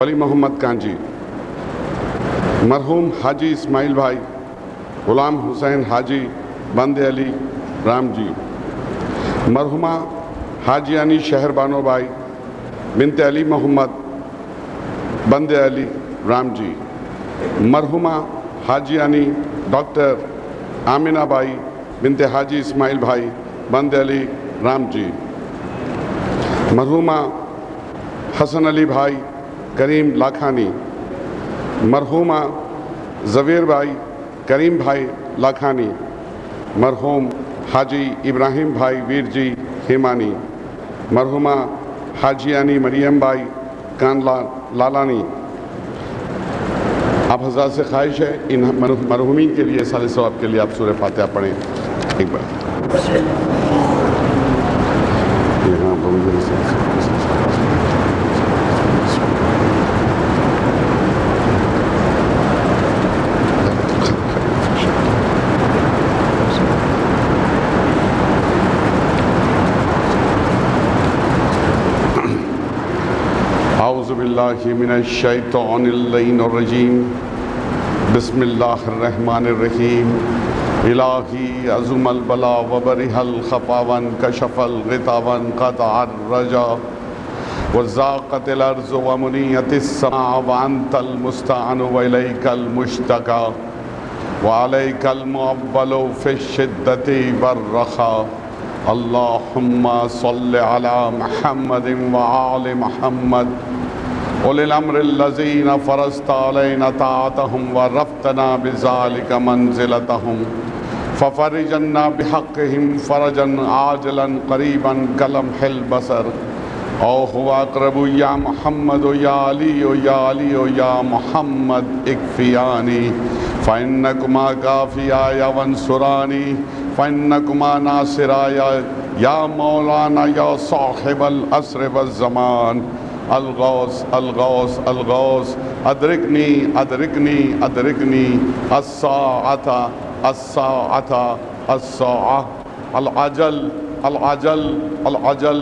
ولی محمد کانجی، مرحوم حاجی اسماعیل بھائی، غلام حسین حاجی بند علی رام جی، مرحومہ حاجیانی شہر بانو بھائی بنت علی محمد بند علی رام جی، مرحومہ حاجیانی ڈاکٹر آمینہ بھائی بنت حاجی اسماعیل بھائی بند علی رام جی، مرحومہ حسن علی بھائی کریم لاکھانی، مرحومہ زویر بھائی کریم بھائی لاکھانی، مرحوم حاجی ابراہیم بھائی ویر جی ہیمانی، مرحومہ حاجیانی مریم بھائی کان لالانی۔ آپ حضرات سے خواہش ہے ان مرحومین کے لیے سال ثواب کے لیے آپ سورہ فاتحہ پڑھیں ایک بار۔ اعوذ باللہ من الشیطان اللعین الرجیم، بسم اللہ الرحمن الرحیم۔ الہی عظم البلا وبرح الخفا وانکشف الغطا وانقطع الرجا وضاقت الارض ومنیت السماء وانت المستعان والیک المشتکا وعلیک المعول فی الشدۃ والرخاء۔ اللہم صل علی محمد وآل محمد اولی الامر الذین فرضت علینا طاعتهم ورفتنا بذلک منزلتهم ففرج عنا بحقهم فرجا عاجلا قریبا کلمح البصر او هو اقرب یا محمد یا علی یا علی یا محمد اکفیانی فإنکما کافیایا وانصرانی فإنکما ناصرایا یا مولانا یا صاحب العصر والزمان۔ الغوث الغوث الغوث ادرکنی ادرکنی ادرکنی الساعة الساعة الساعة العجل العجل العجل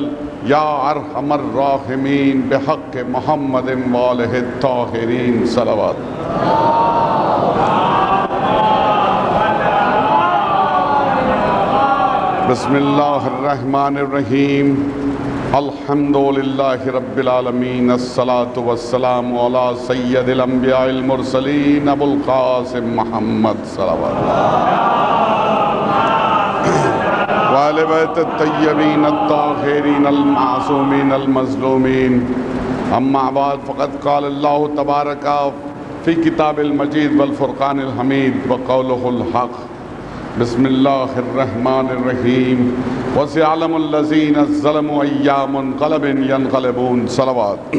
یا ارحم الراحمین بحق محمد وآلہ الطاہرین صلوات۔ بسم اللہ الرحمن الرحیم، الحمدللہ رب العالمین، الصلاة والسلام علی سید الانبیاء المرسلین ابو القاسم محمد صلوات وآل بیت الطیبین الطاہرین المعصومین المظلومین۔ اما بعد فقد قال اللہ تبارک فی کتاب المجید والفرقان الحمید وقولہ الحق۔ بسم اللہ الرحمن الرحیم، وسيعلم الذين ظلموا أيّ منقلب ينقلبون صلوات۔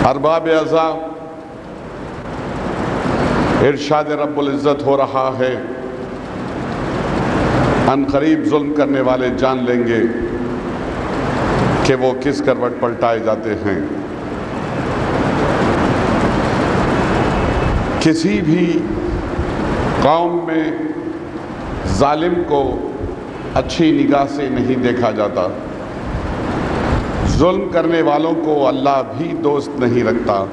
ارباب اعضاء، ارشاد رب العزت ہو رہا ہے ان قریب ظلم کرنے والے جان لیں گے کہ وہ کس کروٹ پلٹائے جاتے ہیں۔ کسی بھی قوم میں ظالم کو اچھی نگاہ سے نہیں دیکھا جاتا، ظلم کرنے والوں کو اللہ بھی دوست نہیں رکھتا۔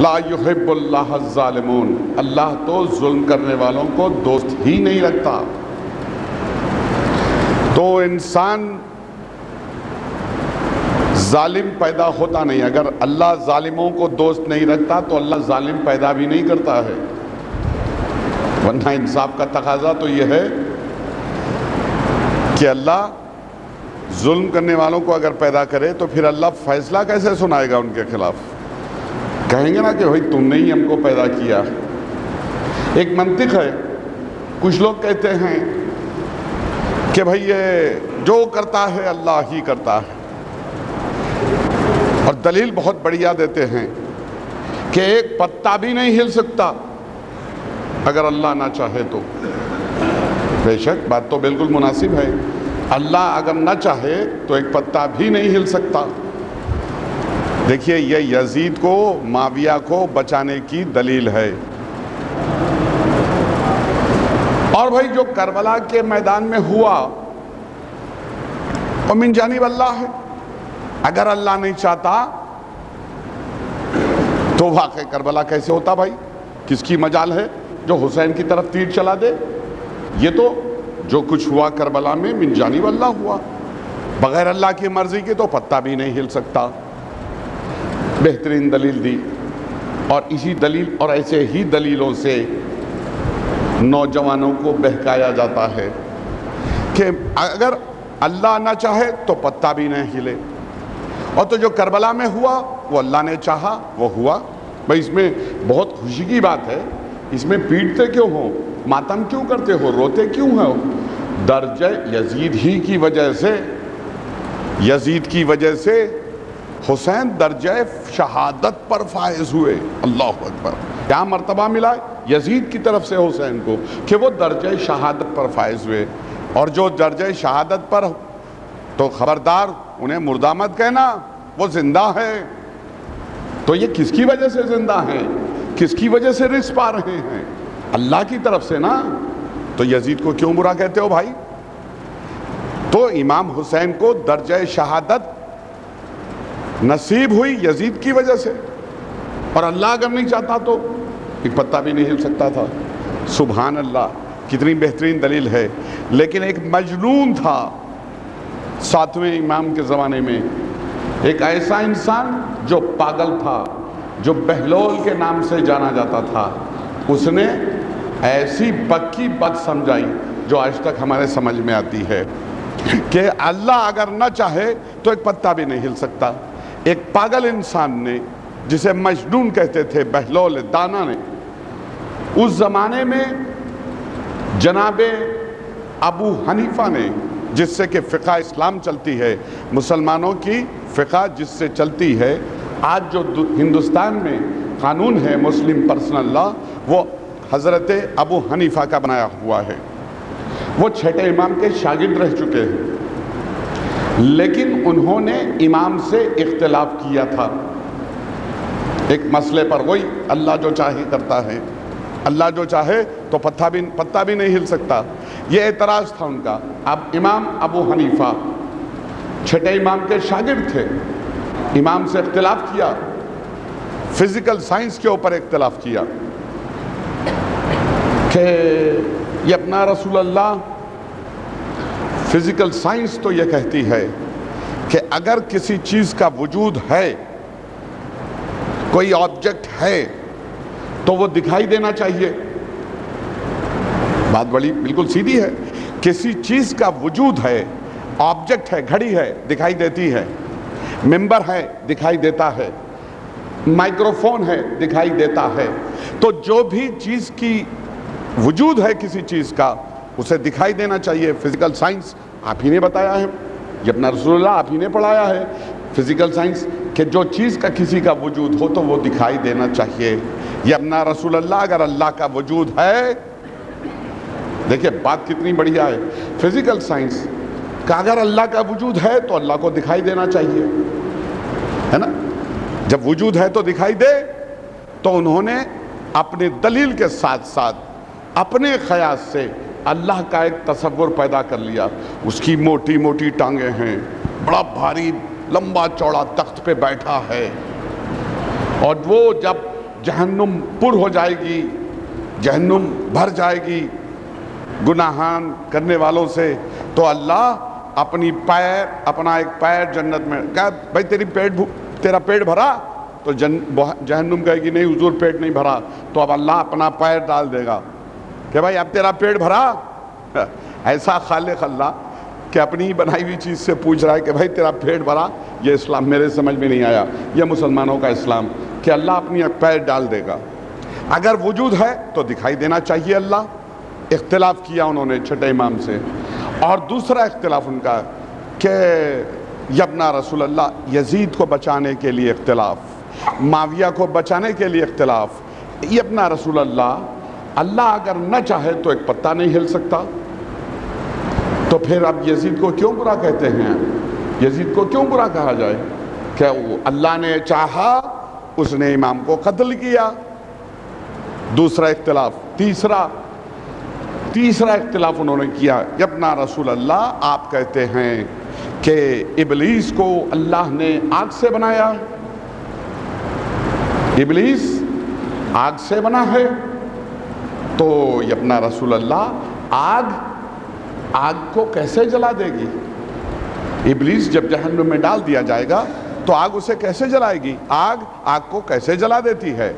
لا یحب اللہ الظالمون، اللہ تو ظلم کرنے والوں کو دوست ہی نہیں رکھتا۔ تو انسان ظالم پیدا ہوتا نہیں، اگر اللہ ظالموں کو دوست نہیں رکھتا تو اللہ ظالم پیدا بھی نہیں کرتا ہے، ورنہ انصاف کا تقاضا تو یہ ہے کہ اللہ ظلم کرنے والوں کو اگر پیدا کرے تو پھر اللہ فیصلہ کیسے سنائے گا ان کے خلاف؟ کہیں گے نا کہ بھائی تم نے ہی ہم کو پیدا کیا۔ ایک منطق ہے، کچھ لوگ کہتے ہیں کہ بھائی یہ جو کرتا ہے اللہ ہی کرتا ہے، اور دلیل بہت بڑھیا دیتے ہیں کہ ایک پتا بھی نہیں ہل سکتا اگر اللہ نہ چاہے تو۔ بے شک بات تو بالکل مناسب ہے، اللہ اگر نہ چاہے تو ایک پتا بھی نہیں ہل سکتا۔ دیکھیے یہ یزید کو معاویہ کو بچانے کی دلیل ہے۔ اور بھائی جو کربلا کے میدان میں ہوا وہ من جانب اللہ ہے. اگر اللہ نہیں چاہتا تو واقع کربلا کیسے ہوتا بھائی؟ کس کی مجال ہے جو حسین کی طرف تیر چلا دے؟ یہ تو جو کچھ ہوا کربلا میں من جانب اللہ ہوا، بغیر اللہ کی مرضی کے تو پتہ بھی نہیں ہل سکتا. بہترین دلیل دی. اور اسی دلیل اور ایسے ہی دلیلوں سے نوجوانوں کو بہکایا جاتا ہے کہ اگر اللہ نہ چاہے تو پتہ بھی نہیں ہلے. اور تو جو کربلا میں ہوا وہ اللہ نے چاہا وہ ہوا. بھائی اس میں بہت خوشی کی بات ہے. اس میں پیٹتے کیوں ہو، ماتم کیوں کرتے ہو، روتے کیوں ہو؟ درجہ یزید ہی کی وجہ سے، یزید کی وجہ سے حسین درجہ شہادت پر فائز ہوئے. اللہ اکبر. کیا مرتبہ ملا یزید کی طرف سے حسین کو کہ وہ درجہ شہادت پر فائز ہوئے. اور جو درجہ شہادت پر، تو خبردار انہیں مردہ مت کہنا، وہ زندہ ہے. تو یہ کس کی وجہ سے زندہ ہیں، کس کی وجہ سے رزق پا رہے ہیں؟ اللہ کی طرف سے نا. تو یزید کو کیوں برا کہتے ہو بھائی؟ تو امام حسین کو درجہ شہادت نصیب ہوئی یزید کی وجہ سے، اور اللہ اگر نہیں چاہتا تو ایک پتہ بھی نہیں ہل سکتا تھا. سبحان اللہ، کتنی بہترین دلیل ہے. لیکن ایک مجنون تھا 7ویں امام کے زمانے میں، ایک ایسا انسان جو پاگل تھا، جو بہلول کے نام سے جانا جاتا تھا. اس نے ایسی پکی بات سمجھائی جو آج تک ہمارے سمجھ میں آتی ہے کہ اللہ اگر نہ چاہے تو ایک پتہ بھی نہیں ہل سکتا. ایک پاگل انسان نے، جسے مجنون کہتے تھے بہلول دانا نے، اس زمانے میں جناب ابو حنیفہ نے، جس سے کہ فقہ اسلام چلتی ہے، مسلمانوں کی فقہ جس سے چلتی ہے، آج جو ہندوستان میں قانون ہے مسلم پرسنل لا، وہ حضرت ابو حنیفہ کا بنایا ہوا ہے. وہ 6 امام کے شاگرد رہ چکے ہیں، لیکن انہوں نے امام سے اختلاف کیا تھا ایک مسئلے پر. وہی اللہ جو چاہے کرتا ہے، اللہ جو چاہے تو پتہ بھی نہیں ہل سکتا. یہ اعتراض تھا ان کا. اب امام ابو حنیفہ 6 امام کے شاگرد تھے، امام سے اختلاف کیا، فزیکل سائنس کے اوپر اختلاف کیا کہ یہ اپنا رسول اللہ، فزیکل سائنس تو یہ کہتی ہے کہ اگر کسی چیز کا وجود ہے، کوئی آبجیکٹ ہے تو وہ دکھائی دینا چاہیے. بات بڑی بالکل سیدھی ہے. کسی چیز کا وجود ہے، آبجیکٹ ہے، گھڑی ہے، دکھائی دیتی ہے، ممبر ہے، دکھائی دیتا ہے، مائکروفون ہے، دکھائی دیتا ہے. تو جو بھی چیز کی وجود ہے کسی چیز کا، اسے دکھائی دینا چاہیے. فزیکل سائنس آپ ہی نے بتایا ہے، یہ اپنا رسول اللہ آپ ہی نے پڑھایا ہے فزیکل سائنس، کہ جو چیز کا کسی کا وجود ہو تو وہ دکھائی دینا چاہیے. یہ اپنا رسول اللہ، اگر اللہ کا وجود ہے، دیکھیں بات کتنی بڑھیا ہے. فزیکل سائنس کہ اگر اللہ کا وجود ہے تو اللہ کو دکھائی دینا چاہیے، ہے نا. جب وجود ہے تو دکھائی دے. تو انہوں نے اپنے دلیل کے ساتھ ساتھ اپنے خیال سے اللہ کا ایک تصور پیدا کر لیا. اس کی موٹی موٹی ٹانگیں ہیں، بڑا بھاری لمبا چوڑا تخت پہ بیٹھا ہے، اور وہ جب جہنم پر ہو جائے گی، جہنم بھر جائے گی گناہان کرنے والوں سے، تو اللہ اپنا ایک پیر جنت میں کہا بھائی تیرا پیٹ بھرا؟ تو جہنم کہے گی نہیں حضور پیٹ نہیں بھرا. تو اب اللہ اپنا پیر ڈال دے گا کہ بھائی اب تیرا پیٹ بھرا. ایسا خالق اللہ کہ اپنی ہی بنائی ہوئی چیز سے پوچھ رہا ہے کہ بھائی تیرا پیٹ بھرا. یہ اسلام میرے سمجھ میں نہیں آیا. یہ مسلمانوں کا اسلام کہ اللہ اپنی ایک پیر ڈال دے گا. اگر وجود ہے تو دکھائی دینا چاہیے اللہ. اختلاف کیا انہوں نے 6 امام سے. اور دوسرا اختلاف ان کا کہ یبنا رسول اللہ، یزید کو بچانے کے لیے اختلاف، معاویہ کو بچانے کے لیے اختلاف. یبنا رسول اللہ، اللہ اگر نہ چاہے تو ایک پتہ نہیں ہل سکتا. تو پھر اب یزید کو کیوں برا کہتے ہیں؟ یزید کو کیوں برا کہا جائے کہ اللہ نے چاہا، اس نے امام کو قتل کیا. دوسرا اختلاف. تیسرا تیسرا اختلاف انہوں نے کیا، ابنا رسول اللہ آپ کہتے ہیں کہ ابلیس کو اللہ نے آگ سے بنایا، ابلیس آگ سے بنا ہے، تو ابنا رسول اللہ آگ کو کیسے جلا دے گی؟ ابلیس جب جہنم میں ڈال دیا جائے گا تو آگ اسے کیسے جلائے گی؟ آگ کو کیسے جلا دیتی ہے؟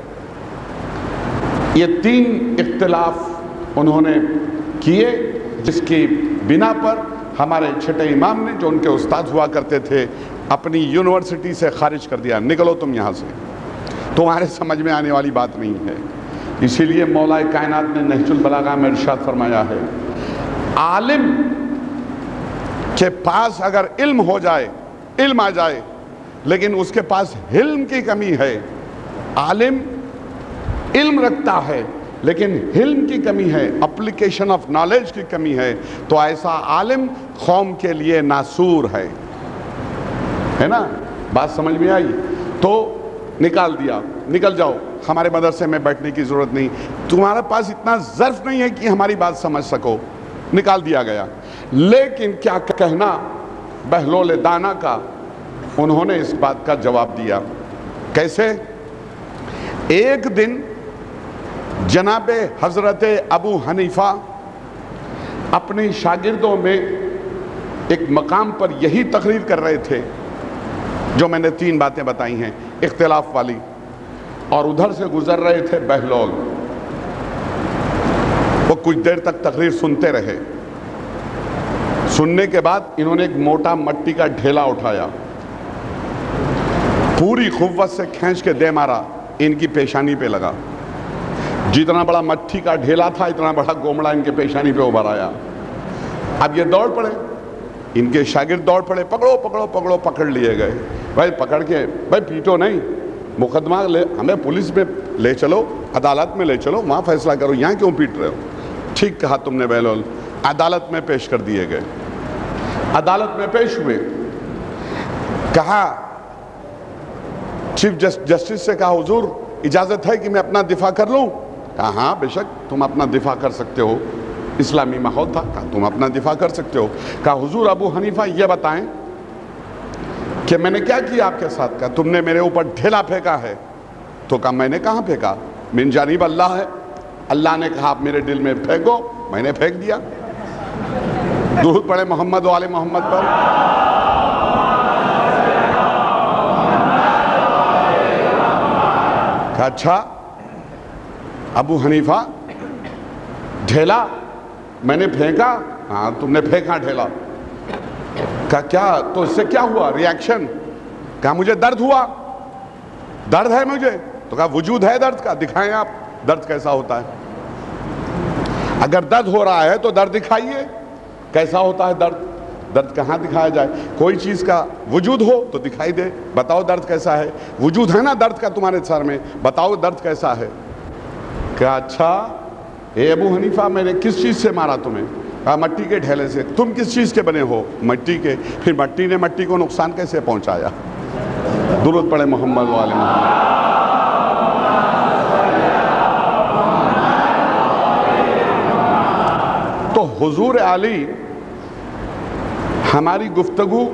یہ تین اختلاف انہوں نے کیے، جس کی بنا پر ہمارے چھٹے امام نے، جو ان کے استاد ہوا کرتے تھے، اپنی یونیورسٹی سے خارج کر دیا، نکلو تم یہاں سے، تمہارے سمجھ میں آنے والی بات نہیں ہے۔ اسی لیے مولا کائنات نے نہج البلاغہ میں ارشاد فرمایا ہے، عالم کے پاس اگر علم ہو جائے، علم آ جائے، لیکن اس کے پاس حلم کی کمی ہے، عالم علم رکھتا ہے لیکن حلم کی کمی ہے، اپلیکیشن آف نالج کی کمی ہے، تو ایسا عالم قوم کے لیے ناسور ہے نا؟ بات سمجھ میں آئی؟ تو نکال دیا، نکل جاؤ، ہمارے مدرسے میں بیٹھنے کی ضرورت نہیں، تمہارے پاس اتنا ظرف نہیں ہے کہ ہماری بات سمجھ سکو، نکال دیا گیا۔ لیکن کیا کہنا بہلول دانا کا، انہوں نے اس بات کا جواب دیا۔ کیسے؟ ایک دن جناب حضرت ابو حنیفہ اپنی شاگردوں میں ایک مقام پر یہی تقریر کر رہے تھے جو میں نے تین باتیں بتائی ہیں اختلاف والی، اور ادھر سے گزر رہے تھے بہلول، وہ کچھ دیر تک تقریر سنتے رہے، سننے کے بعد انہوں نے ایک موٹا مٹی کا ڈھیلا اٹھایا، پوری قوت سے کھینچ کے دے مارا، ان کی پیشانی پہ لگا، جتنا بڑا مٹی کا ڈھیلا تھا اتنا بڑا گومڑا ان کے پیشانی پہ ابھر آیا۔ اب یہ دوڑ پڑے، ان کے شاگرد دوڑ پڑے، پکڑو پکڑو پکڑو، پکڑ لیے گئے۔ بھائی پکڑ کے، بھائی پیٹو نہیں، مقدمہ ہمیں پولیس میں لے چلو، عدالت میں لے چلو، وہاں فیصلہ کرو، یہاں کیوں پیٹ رہے ہو؟ ٹھیک کہا تم نے بہلول۔ عدالت میں پیش کر دیے گئے، عدالت میں پیش ہوئے، کہا چیف جسٹس سے کہا حضور اجازت ہے کہ میں اپنا دفاع کر لوں؟ کہا ہاں بے شک تم اپنا دفاع کر سکتے ہو، اسلامی ماحول تھا، کہا تم اپنا دفاع کر سکتے ہو۔ کہا حضور ابو حنیفہ یہ بتائیں کہ میں نے کیا کیا آپ کے ساتھ؟ کہا تم نے میرے اوپر ڈھیلا پھینکا ہے۔ تو کہا میں نے کہاں پھینکا، من جانب اللہ ہے، اللہ نے کہا آپ میرے دل میں پھینکو، میں نے پھینک دیا۔ درود پڑھے محمد و آل محمد پر۔ کہا اچھا ابو حنیفہ ڈھیلا میں نے پھینکا؟ ہاں تم نے پھینکا ڈھیلا۔ کہا کیا تو اس سے کیا ہوا ریاکشن؟ کہا مجھے درد ہوا، درد ہے مجھے۔ تو کہا وجود ہے درد کا، دکھائیں آپ درد کیسا ہوتا ہے، اگر درد ہو رہا ہے تو درد دکھائیے، کیسا ہوتا ہے درد؟ درد کہاں دکھایا جائے؟ کوئی چیز کا وجود ہو تو دکھائی دے، بتاؤ درد کیسا ہے، وجود ہے نا درد کا تمہارے سر میں، بتاؤ درد کیسا ہے۔ کہا اچھا اے ابو حنیفہ میں نے کس چیز سے مارا تمہیں؟ کہا مٹی کے ڈھیلے سے۔ تم کس چیز کے بنے ہو؟ مٹی کے۔ پھر مٹی نے مٹی کو نقصان کیسے پہنچایا؟ درود پڑھے محمد و آل محمد۔ تو حضور علی ہماری گفتگو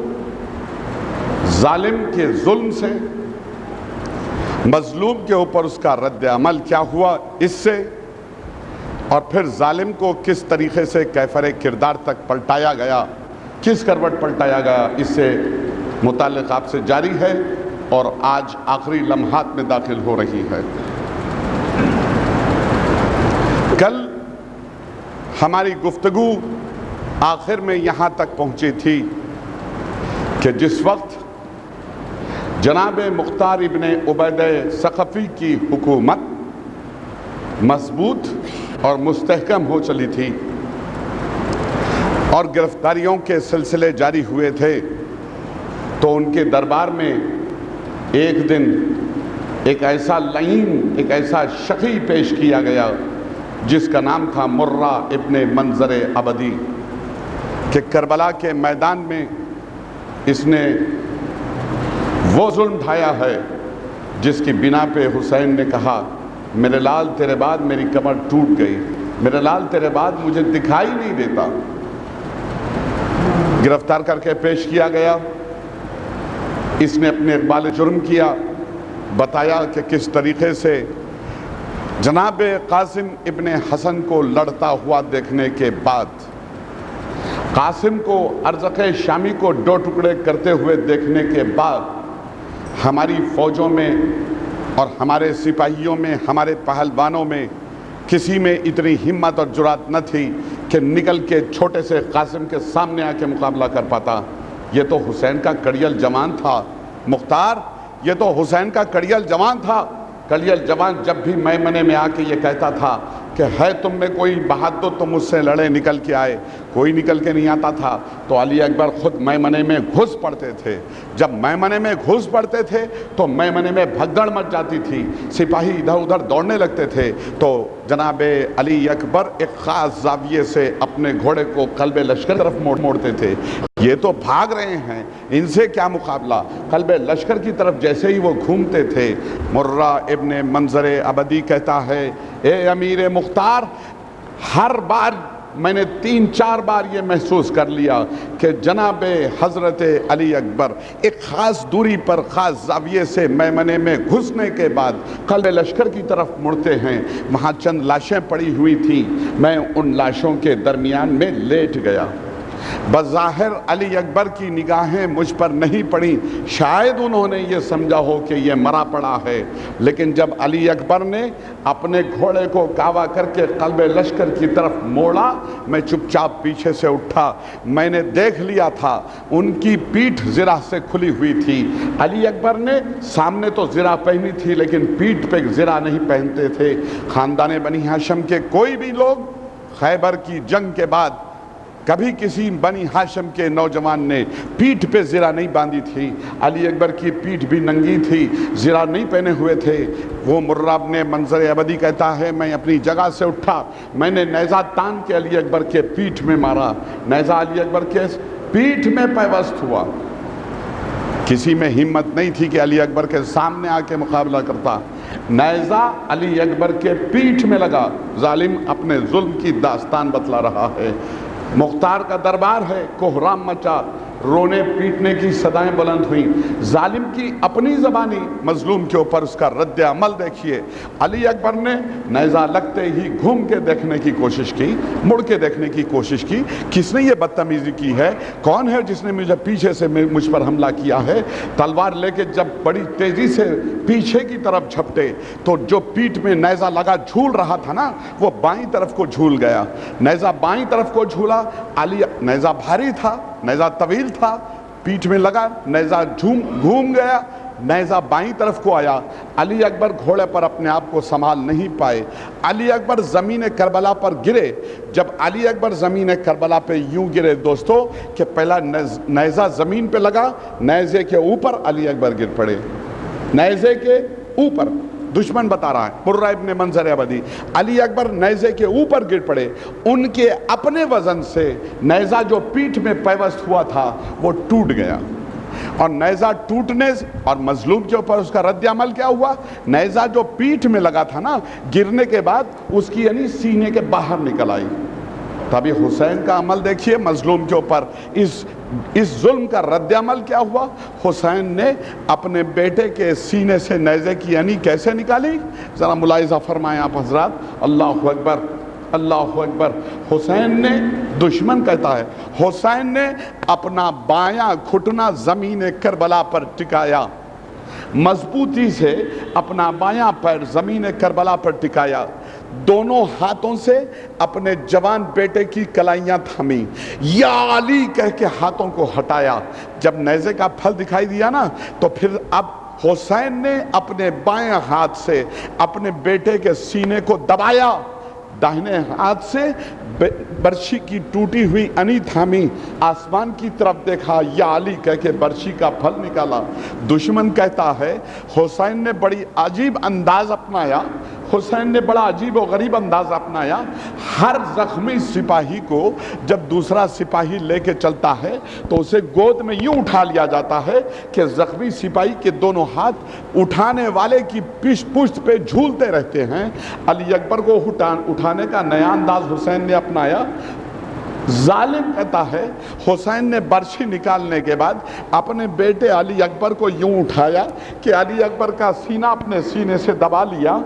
ظالم کے ظلم سے، مظلوم کے اوپر اس کا رد عمل کیا ہوا اس سے، اور پھر ظالم کو کس طریقے سے کیفر کردار تک پلٹایا گیا، کس کروٹ پلٹایا گیا، اس سے متعلق آپ سے جاری ہے اور آج آخری لمحات میں داخل ہو رہی ہے۔ کل ہماری گفتگو آخر میں یہاں تک پہنچی تھی کہ جس وقت جناب مختار ابن عبید ثقفی کی حکومت مضبوط اور مستحکم ہو چلی تھی اور گرفتاریوں کے سلسلے جاری ہوئے تھے، تو ان کے دربار میں ایک دن ایک ایسا لعین، ایک ایسا شقی پیش کیا گیا جس کا نام تھا مرہ ابن منظر ابدی، کہ کربلا کے میدان میں اس نے وہ ظلم ڈھایا ہے جس کی بنا پہ حسین نے کہا میرے لال تیرے بعد میری کمر ٹوٹ گئی، میرے لال تیرے بعد مجھے دکھائی نہیں دیتا۔ گرفتار کر کے پیش کیا گیا، اس نے اپنے اقبال جرم کیا، بتایا کہ کس طریقے سے جناب قاسم ابن حسن کو لڑتا ہوا دیکھنے کے بعد، قاسم کو ارزق شامی کو دو ٹکڑے کرتے ہوئے دیکھنے کے بعد ہماری فوجوں میں اور ہمارے سپاہیوں میں، ہمارے پہلوانوں میں کسی میں اتنی ہمت اور جرات نہ تھی کہ نکل کے چھوٹے سے قاسم کے سامنے آ کے مقابلہ کر پاتا۔ یہ تو حسین کا کڑیل جوان تھا مختار، یہ تو حسین کا کڑیل جوان تھا۔ کڑیل جوان جب بھی میمنے میں آ کے یہ کہتا تھا کہ ہے تم میں کوئی بہادر تو مجھ سے لڑے، نکل کے آئے، کوئی نکل کے نہیں آتا تھا تو علی اکبر خود میمنے میں گھس پڑتے تھے۔ جب میمنے میں گھس پڑتے تھے تو میمنے میں بھگدڑ مچ جاتی تھی، سپاہی ادھر ادھر دوڑنے لگتے تھے، تو جناب علی اکبر ایک خاص زاویے سے اپنے گھوڑے کو قلب لشکر طرف موڑتے تھے۔ یہ تو بھاگ رہے ہیں، ان سے کیا مقابلہ؟ قلب لشکر کی طرف جیسے ہی وہ گھومتے تھے، مرہ ابن منظر ابدی کہتا ہے اے امیر مختار، ہر بار میں نے 3-4 بار یہ محسوس کر لیا کہ جناب حضرت علی اکبر ایک خاص دوری پر خاص زاویے سے میمنے میں گھسنے کے بعد قلب لشکر کی طرف مڑتے ہیں۔ وہاں چند لاشیں پڑی ہوئی تھیں، میں ان لاشوں کے درمیان میں لیٹ گیا۔ بظاہر علی اکبر کی نگاہیں مجھ پر نہیں پڑیں، شاید انہوں نے یہ سمجھا ہو کہ یہ مرا پڑا ہے، لیکن جب علی اکبر نے اپنے گھوڑے کو کاوا کر کے قلب لشکر کی طرف موڑا، میں چپ چاپ پیچھے سے اٹھا۔ میں نے دیکھ لیا تھا ان کی پیٹھ زرہ سے کھلی ہوئی تھی۔ علی اکبر نے سامنے تو زرہ پہنی تھی لیکن پیٹھ پہ زرہ نہیں پہنتے تھے۔ خاندان بنی ہاشم کے کوئی بھی لوگ خیبر کی جنگ کے بعد کبھی کسی بنی ہاشم کے نوجوان نے پیٹھ پہ زرہ نہیں باندھی تھی۔ علی اکبر کی پیٹھ بھی ننگی تھی، زرہ نہیں پہنے ہوئے تھے۔ وہ مرہ ابن منظر ابدی کہتا ہے میں اپنی جگہ سے اٹھا، میں نے نیزہ تان کے علی اکبر کے پیٹھ میں مارا، نیزہ علی اکبر کے پیٹھ میں پیوست ہوا۔ کسی میں ہمت نہیں تھی کہ علی اکبر کے سامنے آ کے مقابلہ کرتا۔ نیزہ علی اکبر کے پیٹھ میں لگا۔ ظالم اپنے ظلم کی داستان بتلا رہا ہے۔ مختار کا دربار ہے، کوہرام مچا، رونے پیٹنے کی صدائیں بلند ہوئیں۔ ظالم کی اپنی زبانی، مظلوم کے اوپر اس کا رد عمل دیکھیے۔ علی اکبر نے نیزہ لگتے ہی گھوم کے دیکھنے کی کوشش کی، مڑ کے دیکھنے کی کوشش کی، کس نے یہ بدتمیزی کی ہے، کون ہے جس نے مجھے پیچھے سے مجھ پر حملہ کیا ہے۔ تلوار لے کے جب بڑی تیزی سے پیچھے کی طرف جھپٹے تو جو پیٹھ میں نیزہ لگا جھول رہا تھا نا، وہ بائیں طرف کو جھول گیا۔ نیزہ بائیں طرف کو جھولا، علی نیزہ بھاری تھا، نیزہ طویل تھا، پیٹھ میں لگا، نیزہ گھوم گیا، نیزہ بائیں طرف کو آیا۔ علی اکبر گھوڑے پر اپنے آپ کو سنبھال نہیں پائے، علی اکبر زمین کربلا پر گرے۔ جب علی اکبر زمین کربلا پہ یوں گرے دوستو کہ پہلا نیزہ زمین پہ لگا، نیزے کے اوپر علی اکبر گر پڑے، نیزے کے اوپر۔ دشمن بتا رہا ہے مرہ ابن منظر ابدی، علی اکبر نیزے کے اوپر گر پڑے۔ ان کے اپنے وزن سے نیزہ جو پیٹھ میں پیوست ہوا تھا وہ ٹوٹ گیا، اور نیزہ ٹوٹنے اور مظلوم کے اوپر اس کا رد عمل کیا ہوا؟ نیزہ جو پیٹھ میں لگا تھا نا، گرنے کے بعد اس کی یعنی سینے کے باہر نکل آئی۔ تبھی حسین کا عمل دیکھیے مظلوم کے اوپر، اس ظلم کا رد عمل کیا ہوا؟ حسین نے اپنے بیٹے کے سینے سے نیزے کی یعنی کیسے نکالی؟ ذرا ملاحظہ فرمائیں آپ حضرات۔ اللہ اکبر، اللہ اکبر۔ حسین نے، دشمن کہتا ہے، حسین نے اپنا بایاں گھٹنا زمین کربلا پر ٹکایا، مضبوطی سے اپنا بایاں پیر زمین کربلا پر ٹکایا، دونوں ہاتھوں سے اپنے جوان بیٹے کی کلائیاں تھامی، یا علی کہہ کے ہاتھوں کو ہٹایا۔ جب نیزے کا پھل دکھائی دیا نا تو پھر اب حسین نے اپنے بائیں ہاتھ سے اپنے بیٹے کے سینے کو دبایا، داہنے ہاتھ سے برچھی کی ٹوٹی ہوئی انی تھامی، آسمان کی طرف دیکھا، یا علی کہہ کے برچھی کا پھل نکالا۔ دشمن کہتا ہے حسین نے بڑی عجیب انداز اپنایا، حسین نے بڑا عجیب و غریب انداز اپنایا. ہر زخمی سپاہی کو جب دوسرا سپاہی لے کے چلتا ہے تو اسے گود میں یوں اٹھا لیا جاتا ہے کہ زخمی سپاہی کے دونوں ہاتھ اٹھانے والے کی پشت پہ جھولتے رہتے ہیں. علی اکبر کو اٹھانے کا نیا انداز حسین نے اپنایا. ظالم کہتا ہے حسین نے برچھی نکالنے کے بعد اپنے بیٹے علی اکبر کو یوں اٹھایا کہ علی اکبر کا سینہ اپنے سینے سے دبا لیا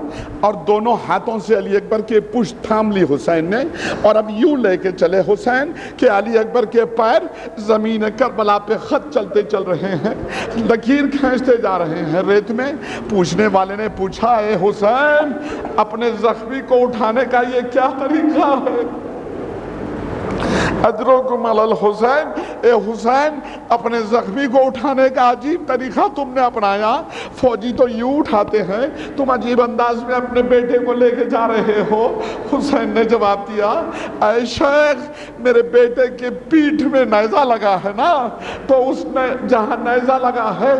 اور دونوں ہاتھوں سے علی اکبر کے پشت تھام لی حسین نے, اور اب یوں لے کے چلے حسین کہ علی اکبر کے پیر زمین کربلا پہ خط چلتے چل رہے ہیں, لکیر کھینچتے جا رہے ہیں ریت میں. پوچھنے والے نے پوچھا, اے حسین اپنے زخمی کو اٹھانے کا یہ کیا طریقہ ہے؟ اجرکم علی الحسین, اے حسین اپنے زخمی کو اٹھانے کا عجیب طریقہ تم نے اپنایا. فوجی تو یوں اٹھاتے ہیں, تم عجیب انداز میں اپنے بیٹے کو لے کے جا رہے ہو. حسین نے جواب دیا, اے شیخ میرے بیٹے کے پیٹھ میں نیزہ لگا ہے نا, تو اس میں جہاں نیزہ لگا ہے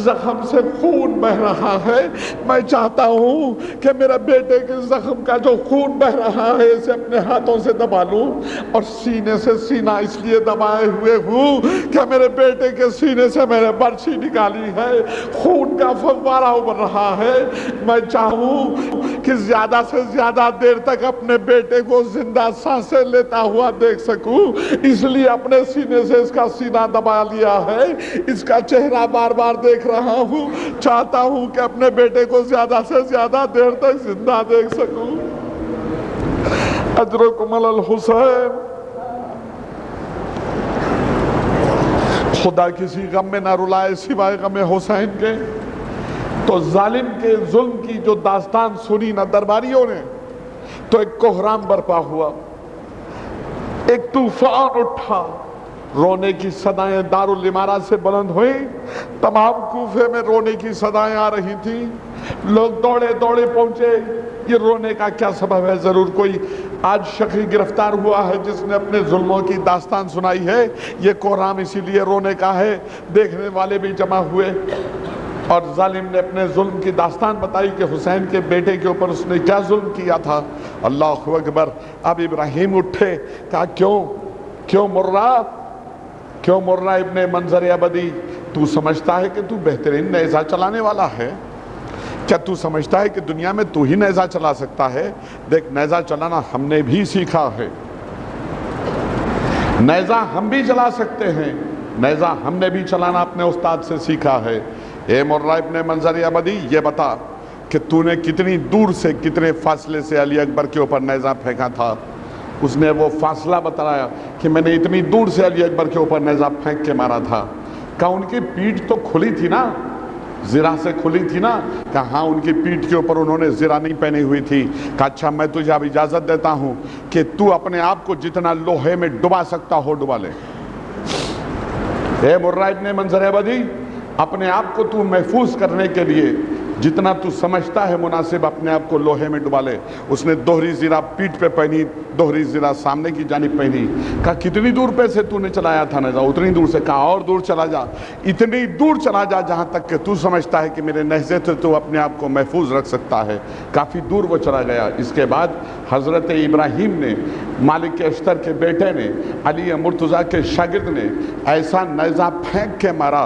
زخم سے خون بہ رہا ہے. میں چاہتا ہوں کہ میرے بیٹے کے زخم کا جو خون بہ رہا ہے اسے اپنے ہاتھوں سے دبا لوں, اور سینے سے سینہ اس لیے دبائے ہوئے ہوں کہ میرے بیٹے کے سینے سے میں نے برچھی نکالی ہے, خون کا فوارہ ابل رہا ہے. میں چاہوں کہ زیادہ سے زیادہ دیر تک اپنے بیٹے کو زندہ سانسیں لیتا ہوا دیکھ سکوں, اس لیے اپنے سینے سے اس کا سینہ دبا لیا ہے. اس کا چہرہ بار بار دیکھ رہا ہوں, چاہتا ہوں کہ اپنے بیٹے کو زیادہ سے زیادہ دیر تک زندہ دیکھ سکوں. اجرکم علی الحسین. خدا کسی غم میں نہ رلائے سوائے غم حسین کے. تو ظالم کے ظلم کی جو داستان سنی نہ درباریوں نے, تو ایک کوہرام برپا ہوا, ایک طوفان اٹھا, رونے کی صدائیں دارالامارہ سے بلند ہوئیں. تمام کوفے میں رونے کی صدائیں آ رہی تھیں. لوگ دوڑے دوڑے پہنچے, یہ رونے کا کیا سبب ہے؟ ضرور کوئی آج شخص گرفتار ہوا ہے جس نے اپنے ظلموں کی داستان سنائی ہے. یہ کوہرام اسی لیے رونے کا ہے. دیکھنے والے بھی جمع ہوئے اور ظالم نے اپنے ظلم کی داستان بتائی کہ حسین کے بیٹے کے اوپر اس نے کیا ظلم کیا تھا. اللہ اکبر. اب ابراہیم اٹھے, کہا کیوں مرہ ابن منظر ابدی, تو سمجھتا ہے کہ تو بہترین نیزہ چلانے والا ہے؟ کیا تو سمجھتا ہے کہ دنیا میں تو ہی نیزہ چلا سکتا ہے؟ دیکھ, نیزہ چلانا ہم نے بھی سیکھا ہے, نیزہ ہم بھی چلا سکتے ہیں, نیزہ ہم نے بھی چلانا اپنے استاد سے سیکھا ہے. اے مرہ ابن منظر ابدی, یہ بتا کہ تو نے کتنی دور سے کتنے فاصلے سے علی اکبر کے اوپر نیزہ پھینکا تھا؟ اس نے وہ فاصلہ بتایا کہ میں نے اتنی دور سے علی اکبر کے اوپر نیزہ پھینک کے مارا تھا. کہا ان کی پیٹھ تو کھلی تھی نا, زرہ سے کھلی تھی نا؟ کہا ہاں, ان کی پیٹھ کے اوپر انہوں نے زرہ نہیں پہنی ہوئی تھی. کہا اچھا, میں تجھے اب اجازت دیتا ہوں کہ تو اپنے آپ کو جتنا لوہے میں ڈبا سکتا ہو ڈبا لے. اے مرہ ابن منظر ابدی, اپنے آپ کو تو محفوظ کرنے کے لیے جتنا تو سمجھتا ہے مناسب اپنے آپ کو لوہے میں ڈبا لے. اس نے دوہری زرہ پیٹھ پہ پہنی, دوہری زرہ سامنے کی جانب پہنی. کہا کتنی دور پہ سے تو نے چلایا تھا نیزہ؟ اتنی دور سے. کہا اور دور چلا جا, اتنی دور چلا جا جہاں تک کہ تو سمجھتا ہے کہ میرے نیزے سے تو اپنے آپ کو محفوظ رکھ سکتا ہے. کافی دور وہ چلا گیا. اس کے بعد حضرت ابراہیم نے, مالک اشتر کے بیٹے نے, علی مرتضیٰ کے شاگرد نے ایسا نیزہ پھینک کے مارا,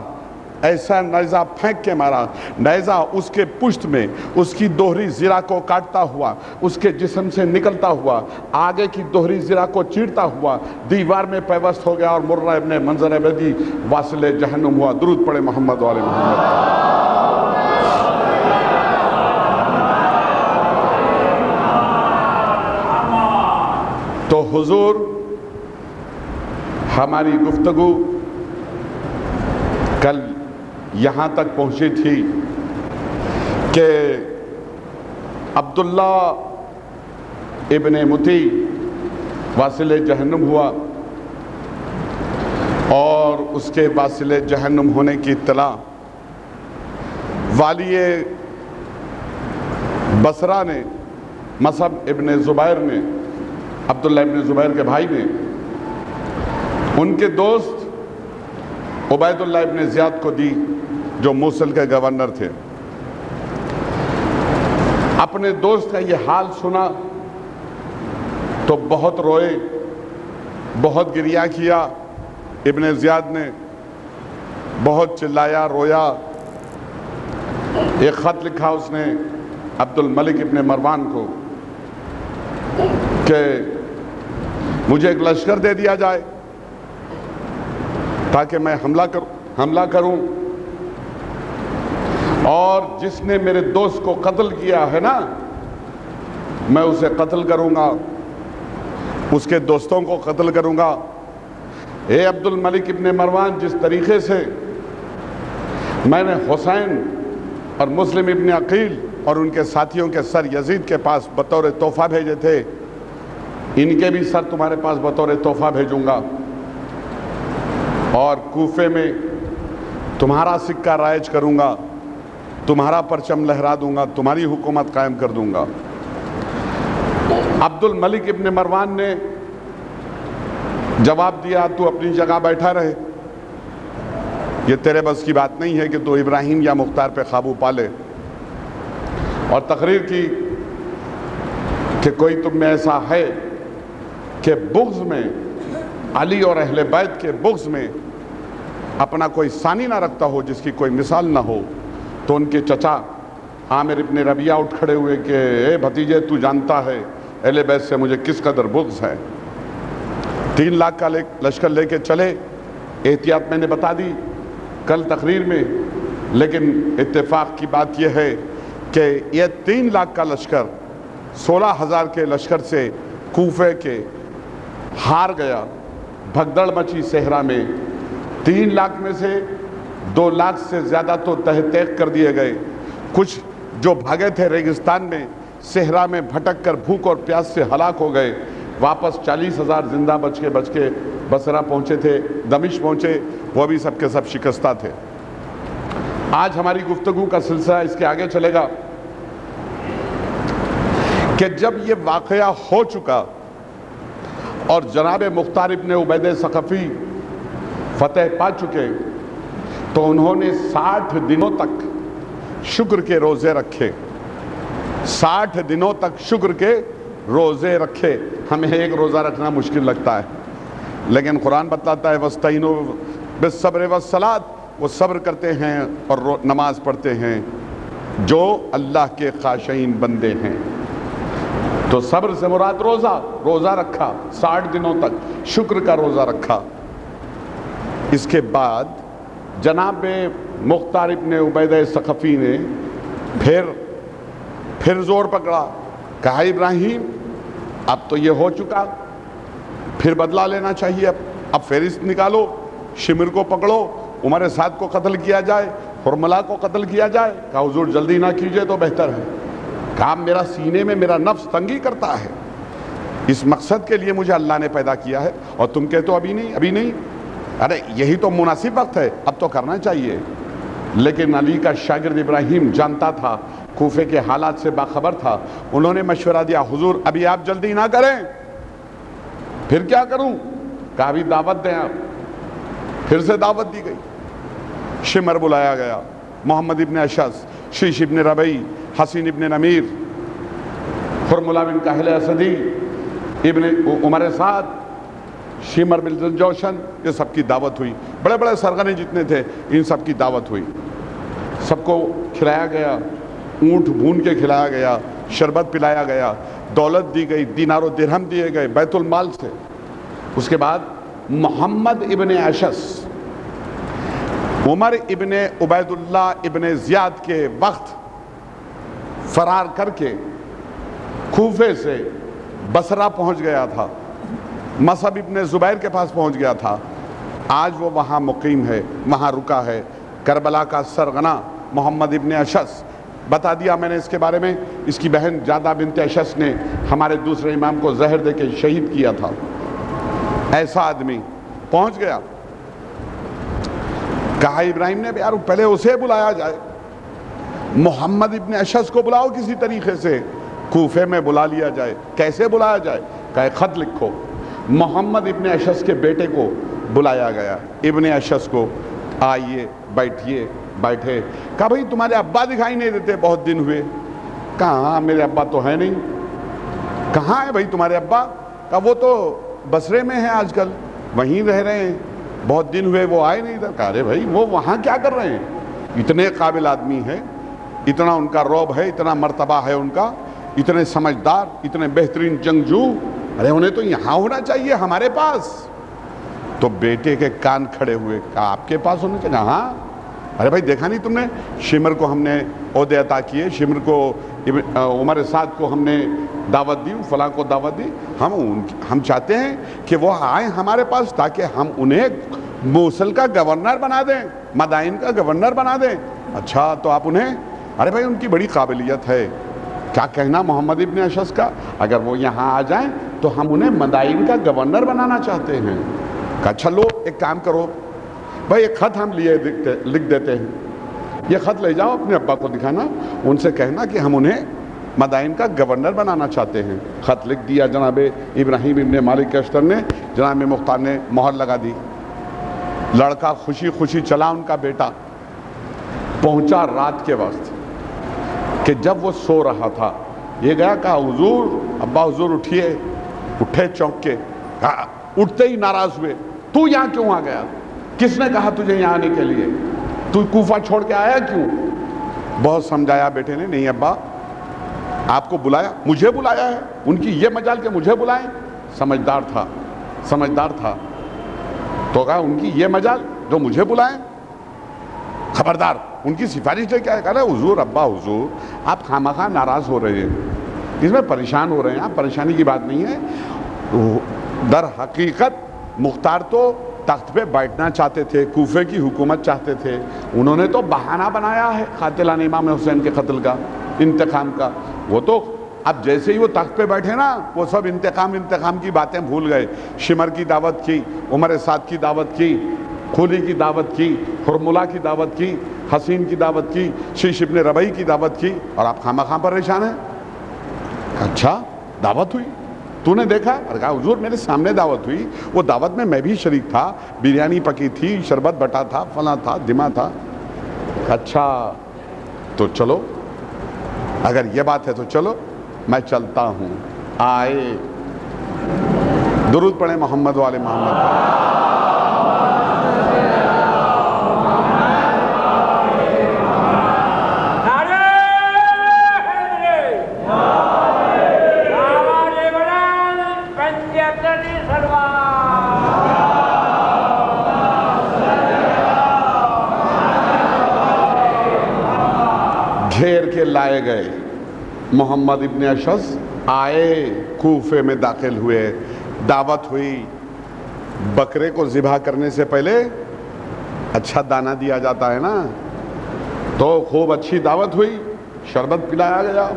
ایسا نیزہ پھینک کے مارا. نیزہ اس کے پشت میں اس کی دوہری زرہ کو کاٹتا ہوا, اس کے جسم سے نکلتا ہوا, آگے کی دوہری زرہ کو چیرتا ہوا دیوار میں پیوست ہو گیا, اور مرہ ابن منظر ابدی واصل جہنم ہوا. درود پڑھے محمد و آل محمد. تو حضور, ہماری گفتگو کل یہاں تک پہنچی تھی کہ عبداللہ ابن مطیع واصل جہنم ہوا, اور اس کے واصل جہنم ہونے کی اطلاع والی بصرہ نے, مصعب ابن زبیر نے, عبداللہ ابن زبیر کے بھائی نے, ان کے دوست عبید اللہ ابن زیاد کو دی جو موصل کے گورنر تھے. اپنے اپنے دوست کا یہ حال سنا تو بہت روئے، بہت گریہ کیا۔ ابن زیاد نے بہت چلایا، رویا۔ ایک خط لکھا اس نے عبد الملک ابن مروان کو کہ مجھے ایک لشکر دے دیا جائے تاکہ میں حملہ کروں، اور جس نے میرے دوست کو قتل کیا ہے نا میں اسے قتل کروں گا، اس کے دوستوں کو قتل کروں گا۔ اے عبد الملک ابن مروان، جس طریقے سے میں نے حسین اور مسلم ابن عقیل اور ان کے ساتھیوں کے سر یزید کے پاس بطور تحفہ بھیجے تھے، ان کے بھی سر تمہارے پاس بطور تحفہ بھیجوں گا، اور کوفے میں تمہارا سکہ رائج کروں گا، تمہارا پرچم لہرا دوں گا، تمہاری حکومت قائم کر دوں گا۔ عبد الملک ابن مروان نے جواب دیا، تو اپنی جگہ بیٹھا رہے، یہ تیرے بس کی بات نہیں ہے کہ تو ابراہیم یا مختار پہ قابو پالے، اور تقریر کی کہ کوئی تم میں ایسا ہے کہ بغض میں، علی اور اہل بیت کے بغض میں اپنا کوئی ثانی نہ رکھتا ہو، جس کی کوئی مثال نہ ہو۔ تو ان کے چچا عامر ابن ربیعہ اٹھ کھڑے ہوئے کہ اے بھتیجے، تو جانتا ہے اہل بیت سے مجھے کس قدر بغض ہے۔ 3 لاکھ کا لشکر لے کے چلے، احتیاط میں نے بتا دی کل تقریر میں، لیکن اتفاق کی بات یہ ہے کہ یہ 3 لاکھ کا لشکر 16,000 کے لشکر سے کوفے کے ہار گیا۔ بھگدڑ مچی صحرا میں، 3 لاکھ میں سے 2 لاکھ سے زیادہ تو تہ تیغ کر دیے گئے، کچھ جو بھاگے تھے ریگستان میں، صحرا میں بھٹک کر بھوک اور پیاس سے ہلاک ہو گئے۔ واپس 40,000 زندہ بچ کے بصرہ پہنچے تھے، دمشق پہنچے، وہ بھی سب کے سب شکستہ تھے۔ آج ہماری گفتگو کا سلسلہ اس کے آگے چلے گا کہ جب یہ واقعہ ہو چکا اور جناب مختار ابن عبید ثقفی فتح پا چکے تو انہوں نے 60 دنوں تک شکر کے روزے رکھے، 60 دنوں تک شکر کے روزے رکھے۔ ہمیں ایک روزہ رکھنا مشکل لگتا ہے، لیکن قرآن بتلاتا ہے وَاسْتَعِينُوا بِالصَّبْرِ وَالصَّلَاةِ، وہ صبر کرتے ہیں اور نماز پڑھتے ہیں جو اللہ کے خاشعین بندے ہیں۔ تو صبر سے مراد روزہ رکھا، 60 دنوں تک شکر کا روزہ رکھا۔ اس کے بعد جناب مختار ابن عبید ثقفی نے پھر زور پکڑا، کہا ابراہیم اب تو یہ ہو چکا، پھر بدلہ لینا چاہیے، اب فہرست نکالو، شمر کو پکڑو، عمر سعد کو قتل کیا جائے، حرملہ کو قتل کیا جائے۔ کہا حضور جلدی نہ کیجئے تو بہتر ہے۔ کہا میرا سینے میں میرا نفس تنگی کرتا ہے، اس مقصد کے لیے مجھے اللہ نے پیدا کیا ہے، اور تم کہتے ہو ابھی نہیں۔ ارے یہی تو مناسب وقت ہے، اب تو کرنا چاہیے۔ لیکن علی کا شاگرد ابراہیم جانتا تھا، کوفے کے حالات سے باخبر تھا، انہوں نے مشورہ دیا حضور ابھی آپ جلدی نہ کریں۔ پھر کیا کروں؟ کہا ابھی دعوت دیں آپ۔ پھر سے دعوت دی گئی، شمر بلایا گیا، محمد ابن اشعث، شیش ابن ربعی، حسین ابن نمیر، حرملہ بن کاہل اسدی، ابن عمر سعد، شمر بن جوشن، یہ سب کی دعوت ہوئی۔ بڑے بڑے سرغنے جتنے تھے ان سب کی دعوت ہوئی، سب کو کھلایا گیا، اونٹ بھون کے کھلایا گیا، شربت پلایا گیا، دولت دی گئی، دینار و درہم دیے گئے بیت المال سے۔ اس کے بعد محمد ابن اشعث عمر ابن عبید اللہ ابن زیاد کے وقت فرار کر کے کوفے سے بصرہ پہنچ گیا تھا، مصعب ابن زبیر کے پاس پہنچ گیا تھا، آج وہ وہاں مقیم ہے، وہاں رکا ہے۔ کربلا کا سرغنہ محمد ابن اشعث، بتا دیا میں نے اس کے بارے میں، اس کی بہن جادہ بنت اشعث نے ہمارے دوسرے امام کو زہر دے کے شہید کیا تھا۔ ایسا آدمی پہنچ گیا، کہا ابراہیم نے یار پہلے اسے بلایا جائے، محمد ابن اشعث کو بلاؤ کسی طریقے سے، کوفے میں بلا لیا جائے۔ کیسے بلایا جائے؟ کہا خط لکھو۔ محمد ابن اشعث کے بیٹے کو بلایا گیا، ابن اشعث کو، آئیے بیٹھیے، بیٹھے۔ کہا بھئی تمہارے ابا دکھائی نہیں دیتے، بہت دن ہوئے۔ کہاں میرے ابا تو ہے نہیں. کہاں ہے بھائی تمہارے ابا؟ کہا وہ تو بصرے میں ہیں آج کل, وہیں رہ رہے ہیں, بہت دن ہوئے وہ آئے نہیں ادھر. کہا ارے بھائی وہ وہاں کیا کر رہے ہیں؟ اتنے قابل آدمی ہے, اتنا ان کا رعب ہے, اتنا مرتبہ ہے ان کا, اتنے سمجھدار, اتنے بہترین جنگجو, ارے انہیں تو یہاں ہونا چاہیے ہمارے پاس. تو بیٹے کے کان کھڑے ہوئے. کہا آپ کے پاس ہونا چاہیے؟ ہاں. ارے بھائی دیکھا نہیں تم نے, شمر کو ہم نے عہدے عطا کیے, شمر کو, عمر سعد کو ہم نے دعوت دی, فلاں کو دعوت دی. ہم چاہتے ہیں کہ وہ آئیں ہمارے پاس تاکہ ہم انہیں موصل کا گورنر بنا دیں, مدائن کا گورنر بنا دیں. اچھا تو آپ انہیں, ارے بھائی ان کی بڑی قابلیت ہے, کیا کہنا محمد ابن اشعث کا, اگر وہ یہاں آ جائیں تو ہم انہیں مدائن کا گورنر بنانا چاہتے ہیں. کہا چلو ایک کام کرو بھائی, ایک خط ہم لکھ دیتے ہیں, یہ خط لے جاؤ اپنے ابا کو دکھانا, ان سے کہنا کہ ہم انہیں مدائن کا گورنر بنانا چاہتے ہیں. خط لکھ دیا جناب ابراہیم ابن مالک اشتر نے, جناب مختار نے مہر لگا دی. لڑکا خوشی خوشی چلا, ان کا بیٹا پہنچا رات کے وقت کہ جب وہ سو رہا تھا. یہ گیا, کہا حضور, ابا حضور اٹھیے. اٹھے چونک کے. کہا اٹھتے ہی ناراض ہوئے, تو یہاں کیوں آ گیا؟ کس نے کہا تجھے یہاں آنے کے لیے؟ تو کوفہ چھوڑ کے آیا کیوں؟ بہت سمجھایا بیٹے نے, نہیں ابا آپ کو بلایا, مجھے بلایا ہے, ان کی یہ مجال کہ مجھے بلائیں. سمجھدار تھا. تو کہا ان کی یہ مجال جو مجھے بلائیں, خبردار, ان کی سفارش لے کے آیا. کہا حضور, ابا حضور آپ خامخواہ ناراض ہو رہے ہیں, اس میں پریشان ہو رہے ہیں آپ, پریشانی کی بات نہیں ہے. در حقیقت مختار تو تخت پہ بیٹھنا چاہتے تھے, کوفے کی حکومت چاہتے تھے. انہوں نے تو بہانہ بنایا ہے قاتلان امام حسین کے قتل کا, انتقام کا. وہ تو اب جیسے ہی وہ تخت پہ بیٹھے نا, وہ سب انتقام کی باتیں بھول گئے. شمر کی دعوت کی, عمر سعد کی دعوت کی, خولی کی دعوت کی, حرملہ کی دعوت کی, حسین کی دعوت کی, شیش ابن ربیع کی دعوت کی, اور آپ خامخواہ پریشان ہیں. اچھا دعوت ہوئی, تو نے دیکھا؟ اور کہا حضور میرے سامنے دعوت ہوئی, وہ دعوت میں بھی شریک تھا, بریانی پکی تھی, شربت بٹا تھا, فلاں تھا, دمہ تھا. اچھا تو چلو, اگر یہ بات ہے تو چلو میں چلتا ہوں. آئے, درود پڑھیں محمد والے محمد. گھیر کے لائے گئے. محمد ابن اشعث آئے, کوفے میں داخل ہوئے, دعوت ہوئی. بکرے کو ذبح کرنے سے پہلے اچھا دانہ دیا جاتا ہے نا, تو خوب اچھی دعوت ہوئی, شربت پلایا گیا,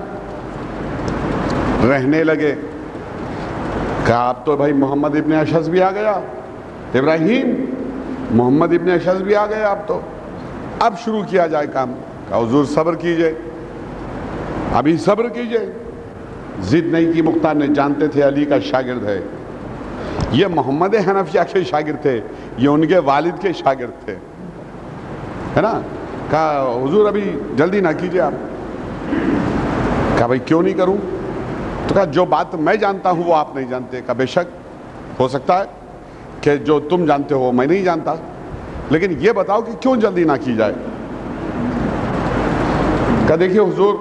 رہنے لگے. کہا اب تو بھائی محمد ابن اشعث بھی آ گیا, ابراہیم محمد ابن اشعث بھی آ گیا, اب شروع کیا جائے کام. کہا حضور صبر کیجئے, ابھی صبر کیجئے. ضد نہیں کی مختار نے, جانتے تھے علی کا شاگرد ہے, یہ محمد حنفیہ کے شاگرد تھے, یہ ان کے والد کے شاگرد تھے, ہے نا. کہا حضور ابھی جلدی نہ کیجئے آپ. کہا بھائی کیوں نہیں کروں؟ تو کہا جو بات میں جانتا ہوں وہ آپ نہیں جانتے. کہا بے شک ہو سکتا ہے کہ جو تم جانتے ہو میں نہیں جانتا, لیکن یہ بتاؤ کہ کیوں جلدی نہ کی جائے. کہا دیکھیے حضور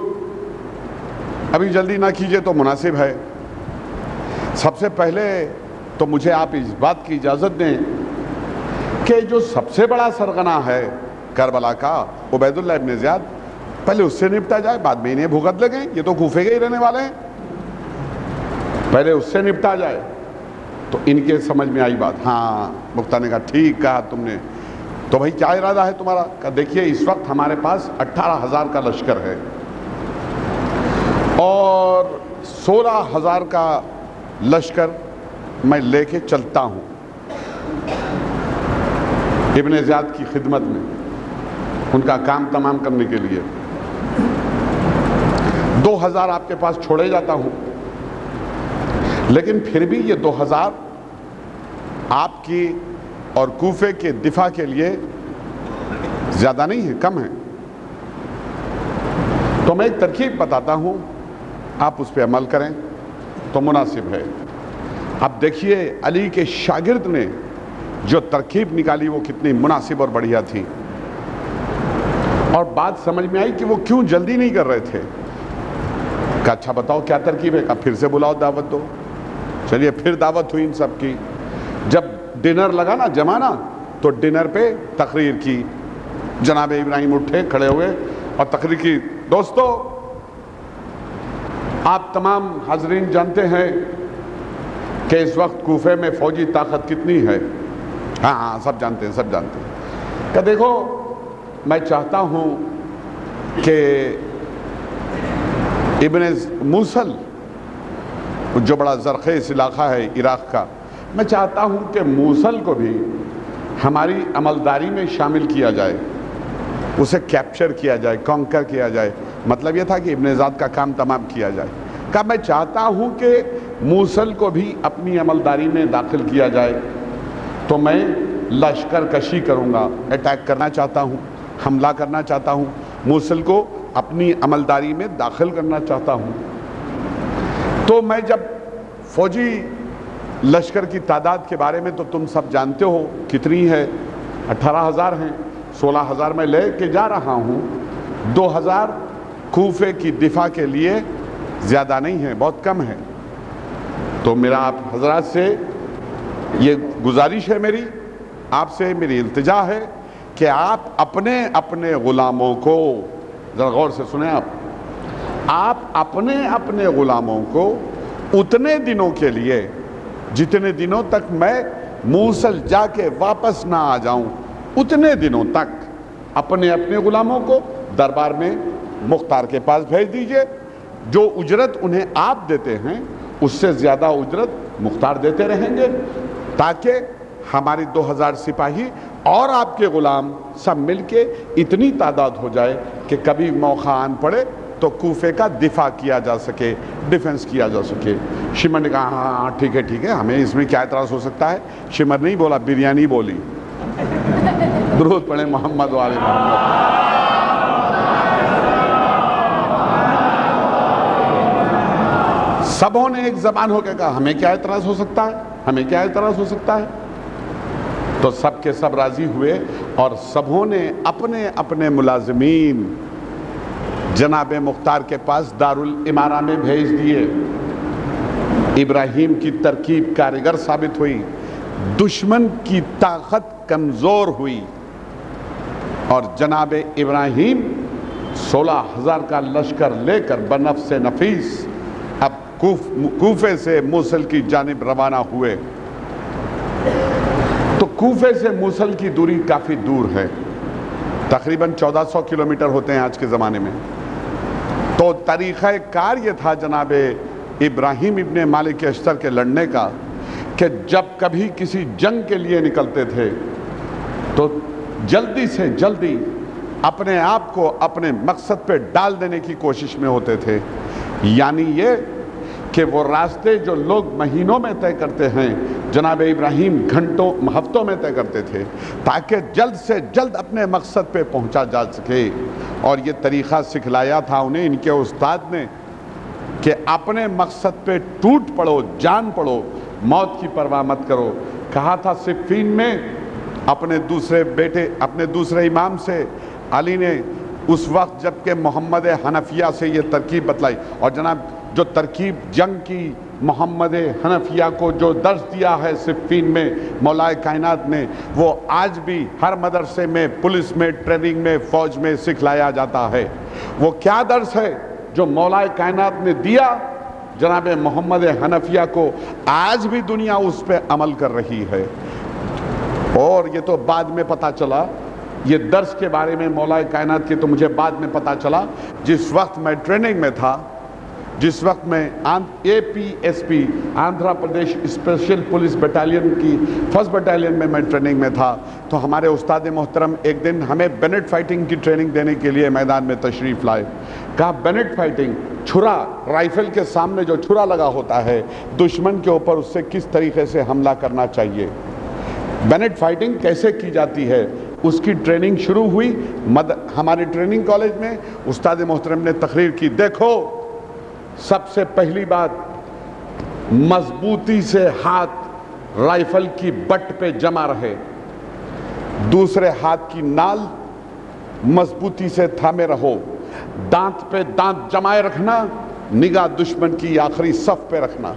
ابھی جلدی نہ کیجئے تو مناسب ہے. سب سے پہلے تو مجھے آپ اس بات کی اجازت دیں کہ جو سب سے بڑا سرغنہ ہے کربلا کا, عبید اللہ ابن زیاد, پہلے اس سے نپٹا جائے, بعد میں انہیں بھگت لگیں, یہ تو کوفے کے ہی رہنے والے ہیں, پہلے اس سے نپٹا جائے. تو ان کے سمجھ میں آئی بات. ہاں مختار نے کہا ٹھیک کہا تم نے, تو بھائی کیا ارادہ ہے تمہارا؟ کہ دیکھیے اس وقت ہمارے پاس 18,000 کا لشکر ہے اور 16,000 کا لشکر میں لے کے چلتا ہوں ابن زیاد کی خدمت میں, ان کا کام تمام کرنے کے لیے. 2,000 آپ کے پاس چھوڑے جاتا ہوں, لیکن پھر بھی یہ 2,000 آپ کی اور کوفے کے دفاع کے لیے زیادہ نہیں ہے, کم ہے. تو میں ایک ترکیب بتاتا ہوں، آپ اس پہ عمل کریں تو مناسب ہے۔ اب دیکھیے علی کے شاگرد نے جو ترکیب نکالی وہ کتنی مناسب اور بڑھیا تھی، اور بات سمجھ میں آئی کہ وہ کیوں جلدی نہیں کر رہے تھے۔ کہا اچھا بتاؤ کیا ترکیب ہے؟ کہا پھر سے بلاؤ، دعوت دو۔ چلیے پھر دعوت ہوئی ان سب کی۔ جب ڈنر لگا نا جمانا تو ڈنر پہ تقریر کی۔ جناب ابراہیم اٹھے، کھڑے ہوئے اور تقریر کی۔ دوستو، آپ تمام حاضرین جانتے ہیں کہ اس وقت کوفے میں فوجی طاقت کتنی ہے؟ ہاں سب جانتے ہیں، سب جانتے ہیں۔ کہ دیکھو میں چاہتا ہوں کہ ابن موصل جو بڑا زرخیز علاقہ ہے عراق کا، میں چاہتا ہوں کہ موصل کو بھی ہماری عملداری میں شامل کیا جائے، اسے کیپچر کیا جائے، کانکر کیا جائے۔ مطلب یہ تھا کہ ابن زیاد کا کام تمام کیا جائے۔ کہا میں چاہتا ہوں کہ موصل کو بھی اپنی عملداری میں داخل کیا جائے، تو میں لشکر کشی کروں گا، اٹیک کرنا چاہتا ہوں، حملہ کرنا چاہتا ہوں، موصل کو اپنی عملداری میں داخل کرنا چاہتا ہوں۔ تو میں جب فوجی لشکر کی تعداد کے بارے میں تو تم سب جانتے ہو کتنی ہے، 18,000 ہیں، 16,000 میں لے کے جا رہا ہوں، 2,000 کوفے کی دفاع کے لیے زیادہ نہیں ہے، بہت کم ہے۔ تو میرا آپ حضرات سے یہ گزارش ہے، میری آپ سے میری التجا ہے کہ آپ اپنے اپنے غلاموں کو، ذرا غور سے سنیں، آپ اپنے غلاموں کو اتنے دنوں کے لیے جتنے دنوں تک میں موصل جا کے واپس نہ آ جاؤں، اتنے دنوں تک اپنے غلاموں کو دربار میں مختار کے پاس بھیج دیجئے۔ جو اجرت انہیں آپ دیتے ہیں اس سے زیادہ اجرت مختار دیتے رہیں گے، تاکہ ہماری 2,000 سپاہی اور آپ کے غلام سب مل کے اتنی تعداد ہو جائے کہ کبھی موقع آن پڑے تو کوفے کا دفاع کیا جا سکے، ڈیفنس کیا جا سکے۔ شمر نے کہا ہاں ٹھیک ہے، ہمیں اس میں کیا اعتراض ہو سکتا ہے؟ شمر نہیں بولا، بریانی بولی۔ درود پڑھیں محمد و آل محمد۔ سبوں نے ایک زبان ہو کے کہا ہمیں کیا اعتراض ہو سکتا ہے، ہمیں کیا اعتراض ہو سکتا ہے؟ تو سب کے سب راضی ہوئے اور سبوں نے اپنے ملازمین جناب مختار کے پاس دارالامارہ میں بھیج دیے۔ ابراہیم کی ترکیب کارگر ثابت ہوئی، دشمن کی طاقت کمزور ہوئی، اور جناب ابراہیم 16,000 کا لشکر لے کر بنفس نفیس اب کوفے سے موصل کی جانب روانہ ہوئے۔ تو کوفے سے موصل کی دوری کافی دور ہے، تقریباً 1400 کلومیٹر ہوتے ہیں آج کے زمانے میں۔ تو طریقہ کار یہ تھا جناب ابراہیم ابن مالک اشتر کے لڑنے کا کہ جب کبھی کسی جنگ کے لیے نکلتے تھے تو جلدی سے جلدی اپنے آپ کو اپنے مقصد پہ ڈال دینے کی کوشش میں ہوتے تھے، یعنی یہ کہ وہ راستے جو لوگ مہینوں میں طے کرتے ہیں جناب ابراہیم گھنٹوں ہفتوں میں طے کرتے تھے، تاکہ جلد سے جلد اپنے مقصد پہ پہنچا جا سکے۔ اور یہ طریقہ سکھلایا تھا انہیں ان کے استاد نے کہ اپنے مقصد پہ ٹوٹ پڑو، جان پڑو، موت کی پرواہ مت کرو۔ کہا تھا صفین میں اپنے دوسرے امام سے علی نے اس وقت جب کہ محمد حنفیہ سے یہ ترکیب بتلائی، اور جناب جو ترکیب جنگ کی محمد حنفیہ کو جو درس دیا ہے صفین میں مولا کائنات نے، وہ آج بھی ہر مدرسے میں، پولیس میں، ٹریننگ میں، فوج میں سکھلایا جاتا ہے۔ وہ کیا درس ہے جو مولا کائنات نے دیا جناب محمد حنفیہ کو، آج بھی دنیا اس پہ عمل کر رہی ہے۔ اور یہ تو بعد میں پتا چلا، یہ درس کے بارے میں مولا کائنات کے تو مجھے بعد میں پتا چلا، جس وقت میں ٹریننگ میں تھا، جس وقت میں APSP Andhra Pradesh special police battalion کی 1st بٹالین میں ٹریننگ میں تھا، تو ہمارے استاد محترم ایک دن ہمیں بینٹ فائٹنگ کی ٹریننگ دینے کے لیے میدان میں تشریف لائے۔ کہا بینٹ فائٹنگ، چھرا، رائفل کے سامنے جو چھرا لگا ہوتا ہے دشمن کے اوپر، اس سے کس طریقے سے حملہ کرنا چاہیے، بینٹ فائٹنگ کیسے کی جاتی ہے، اس کی ٹریننگ شروع ہوئی ہمارے ٹریننگ کالج میں. استاد محترم نے تقریر کی. دیکھو سب سے پہلی بات، مضبوطی سے ہاتھ رائفل کی بٹ پہ جمع رہے، دوسرے ہاتھ کی نال مضبوطی سے تھامے رہو، دانت پہ دانت جمائے رکھنا، نگاہ دشمن کی آخری صف پہ رکھنا.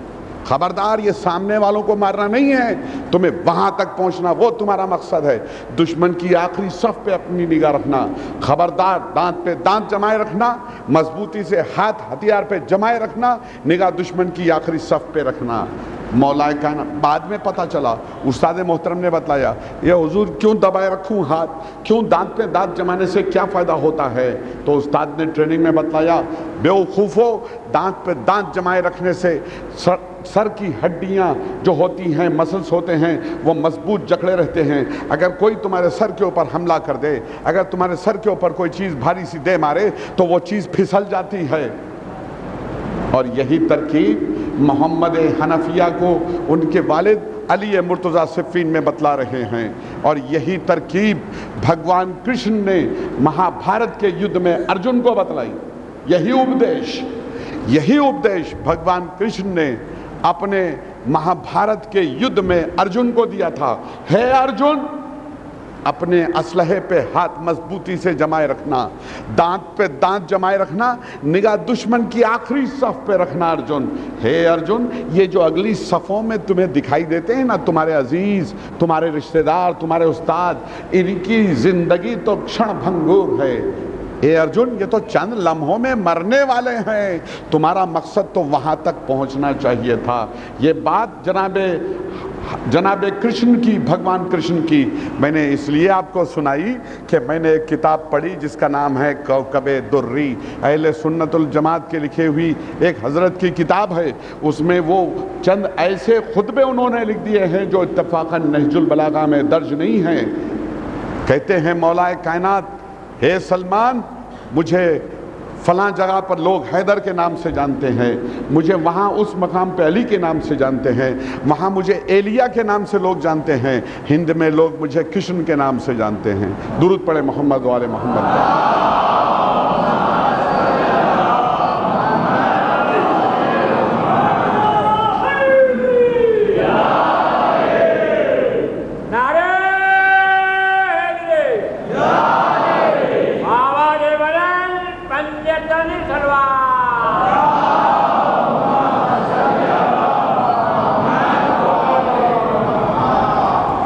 خبردار، یہ سامنے والوں کو مارنا نہیں ہے، تمہیں وہاں تک پہنچنا، وہ تمہارا مقصد ہے. دشمن کی آخری صف پہ اپنی نگاہ رکھنا. خبردار، دانت پہ دانت جمائے رکھنا، مضبوطی سے ہاتھ ہتھیار پہ جمائے رکھنا، نگاہ دشمن کی آخری صف پہ رکھنا. مولا کائنات، بعد میں پتہ چلا استاد محترم نے بتلایا، یہ حضور کیوں دبائے رکھوں ہاتھ، کیوں دانت پہ دانت جمانے سے کیا فائدہ ہوتا ہے؟ تو استاد نے ٹریننگ میں بتلایا، بیوقوفو، دانت پہ دانت جمائے رکھنے سے سر کی ہڈیاں جو ہوتی ہیں، مسلس ہوتے ہیں، وہ مضبوط جکڑے رہتے ہیں. اگر کوئی تمہارے سر کے اوپر حملہ کر دے، اگر تمہارے سر کے اوپر کوئی چیز بھاری سی دے مارے تو وہ چیز پھسل جاتی ہے. اور یہی ترکیب محمد حنفیہ کو ان کے والد علی مرتضیٰ صفین میں بتلا رہے ہیں. اور یہی ترکیب بھگوان کرشن نے مہا بھارت کے یدھ میں ارجن کو بتلائی. یہی اپدیش بھگوان کرشن نے اپنے مہا بھارت کے یدھ میں ارجن کو دیا تھا. ہے ارجن، اپنے اسلحے پہ ہاتھ مضبوطی سے جمائے رکھنا، دانت پہ دانت جمائے رکھنا، نگاہ دشمن کی آخری صف پہ رکھنا. ارجن، ہے ارجن، یہ جو اگلی صفوں میں تمہیں دکھائی دیتے ہیں نا، تمہارے عزیز، تمہارے رشتہ دار، تمہارے استاد، ان کی زندگی تو کھڑ بھنگور ہے. اے ارجن، یہ تو چند لمحوں میں مرنے والے ہیں، تمہارا مقصد تو وہاں تک پہنچنا چاہیے تھا. یہ بات جناب کرشن کی، بھگوان کرشن کی میں نے اس لیے آپ کو سنائی کہ میں نے ایک کتاب پڑھی جس کا نام ہے کوكب دری، اہل سنت الجماعت کے لکھے ہوئی ایک حضرت کی کتاب ہے. اس میں وہ چند ایسے خطبے انہوں نے لکھ دیے ہیں جو اتفاقاً نہج البلاغہ میں درج نہیں ہیں. کہتے ہیں مولا کائنات، اے سلمان، مجھے فلاں جگہ پر لوگ حیدر کے نام سے جانتے ہیں، مجھے وہاں اس مقام پہ علی کے نام سے جانتے ہیں، وہاں مجھے ایلیا کے نام سے لوگ جانتے ہیں، ہند میں لوگ مجھے کرشن کے نام سے جانتے ہیں. درود پڑھے محمد و آل محمد.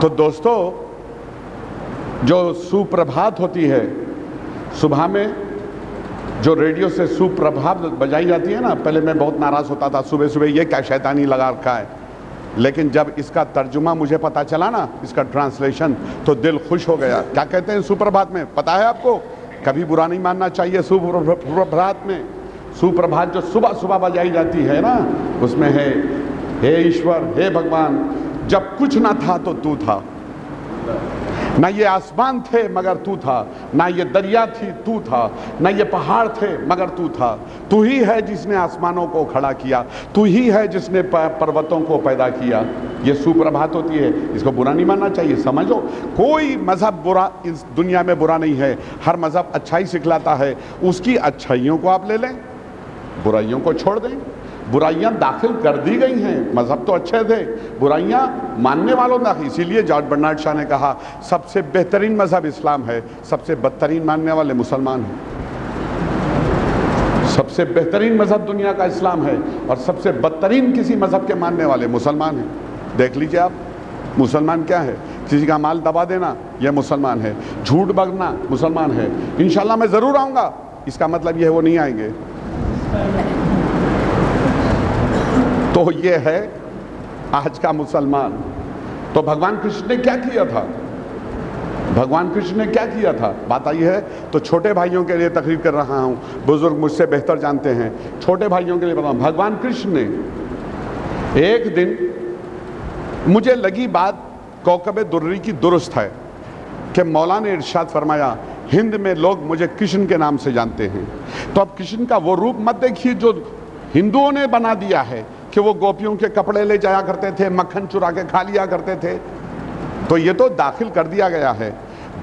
تو دوستو، جو سپربھات ہوتی ہے صبح میں، جو ریڈیو سے سپربھات بجائی جاتی ہے نا، پہلے میں بہت ناراض ہوتا تھا، صبح صبح یہ کیا شیطانی لگا رکھا ہے. لیکن جب اس کا ترجمہ مجھے پتا چلا نا، اس کا ٹرانسلیشن، تو دل خوش ہو گیا. کیا کہتے ہیں سپربھات میں؟ پتا ہے آپ کو؟ کبھی برا نہیں ماننا چاہیے. سپربھات میں، سپربھات جو صبح صبح بجائی جاتی ہے نا، اس میں ہے، ہے ایشور، ہے بھگوان، جب کچھ نہ تھا تو تو تھا، نہ یہ آسمان تھے مگر تو تھا، نہ یہ دریا تھی تو تھا، نہ یہ پہاڑ تھے مگر تو تھا. تو ہی ہے جس نے آسمانوں کو کھڑا کیا، تو ہی ہے جس نے پروتوں کو پیدا کیا. یہ سپربھات ہوتی ہے. اس کو برا نہیں ماننا چاہیے. سمجھو، کوئی مذہب برا اس دنیا میں برا نہیں ہے. ہر مذہب اچھائی سکھلاتا ہے. اس کی اچھائیوں کو آپ لے لیں، برائیوں کو چھوڑ دیں. برائیاں داخل کر دی گئی ہیں، مذہب تو اچھے تھے، برائیاں ماننے والوں داخل. اسی لیے جارج برنارڈ شاہ نے کہا سب سے بہترین مذہب اسلام ہے، سب سے بدترین ماننے والے مسلمان ہیں. سب سے بہترین مذہب دنیا کا اسلام ہے، اور سب سے بدترین کسی مذہب کے ماننے والے مسلمان ہیں. دیکھ لیجئے آپ، مسلمان کیا ہے؟ کسی کا مال دبا دینا، یہ مسلمان ہے. جھوٹ بگنا، مسلمان ہے. انشاءاللہ میں ضرور آؤں گا، اس کا مطلب یہ ہے وہ نہیں آئیں گے. تو یہ ہے آج کا مسلمان. تو بھگوان کرشن نے کیا کیا تھا؟ بھگوان کرشن نے کیا کیا تھا؟ بات آئی ہے تو چھوٹے بھائیوں کے لیے تقریر کر رہا ہوں. بزرگ مجھ سے بہتر جانتے ہیں. چھوٹے بھائیوں کے لیے بتاؤں. بھگوان کرشن نے ایک دن، مجھے لگی بات کوكب دری کی درست ہے کہ مولا نے ارشاد فرمایا ہند میں لوگ مجھے کرشن کے نام سے جانتے ہیں. تو اب کرشن کا وہ روپ مت دیکھیے جو ہندوؤں نے بنا دیا ہے کہ وہ گوپیوں کے کپڑے لے جایا کرتے تھے، مکھن چرا کے کھا لیا کرتے تھے. تو یہ تو داخل کر دیا گیا ہے.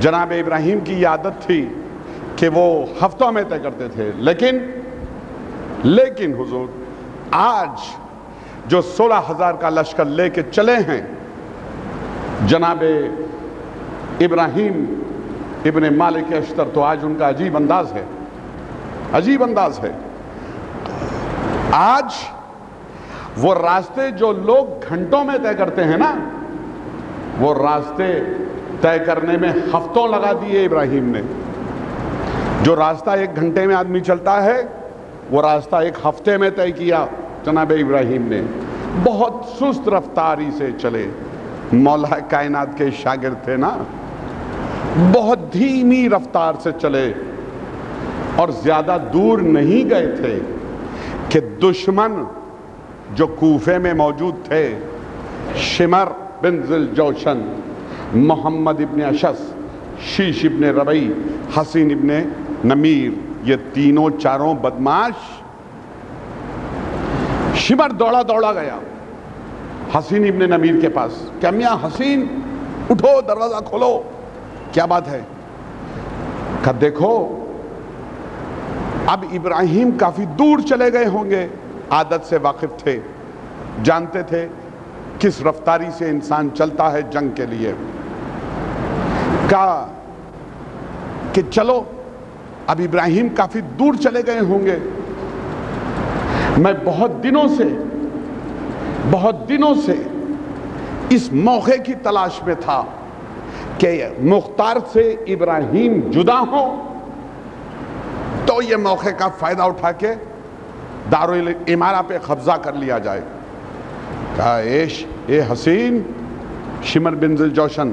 جناب ابراہیم کی یہ عادت تھی کہ وہ ہفتوں میں طے کرتے تھے، لیکن حضور آج جو 16,000 کا لشکر لے کے چلے ہیں جناب ابراہیم ابن مالک اشتر، تو آج ان کا عجیب انداز ہے۔ آج وہ راستے جو لوگ گھنٹوں میں طے کرتے ہیں نا، وہ راستے طے کرنے میں ہفتوں لگا دیے ابراہیم نے۔ جو راستہ 1 گھنٹے میں آدمی چلتا ہے، وہ راستہ 1 ہفتے میں طے کیا جناب ابراہیم نے۔ بہت سست رفتاری سے چلے، مولا کائنات کے شاگرد تھے نا، بہت دھیمی رفتار سے چلے، اور زیادہ دور نہیں گئے تھے کہ دشمن جو کوفے میں موجود تھے، شمر بن ذی الجوشن، محمد ابن اشس، شیش ابن ربعی، حسین ابن نمیر، یہ تینوں چاروں بدماش، شمر دوڑا گیا حسین ابن نمیر کے پاس کہ میاں حسین اٹھو، دروازہ کھولو، کیا بات ہے؟ کہ دیکھو اب ابراہیم کافی دور چلے گئے ہوں گے، عادت سے واقف تھے، جانتے تھے کس رفتاری سے انسان چلتا ہے جنگ کے لیے۔ کہا کہ چلو اب ابراہیم کافی دور چلے گئے ہوں گے، میں بہت دنوں سے اس موقع کی تلاش میں تھا کہ مختار سے ابراہیم جدا ہوں تو یہ موقع کا فائدہ اٹھا کے دارالامارہ پہ قبضہ کر لیا جائے۔ کہا اے حسین، شمر بن ذی الجوشن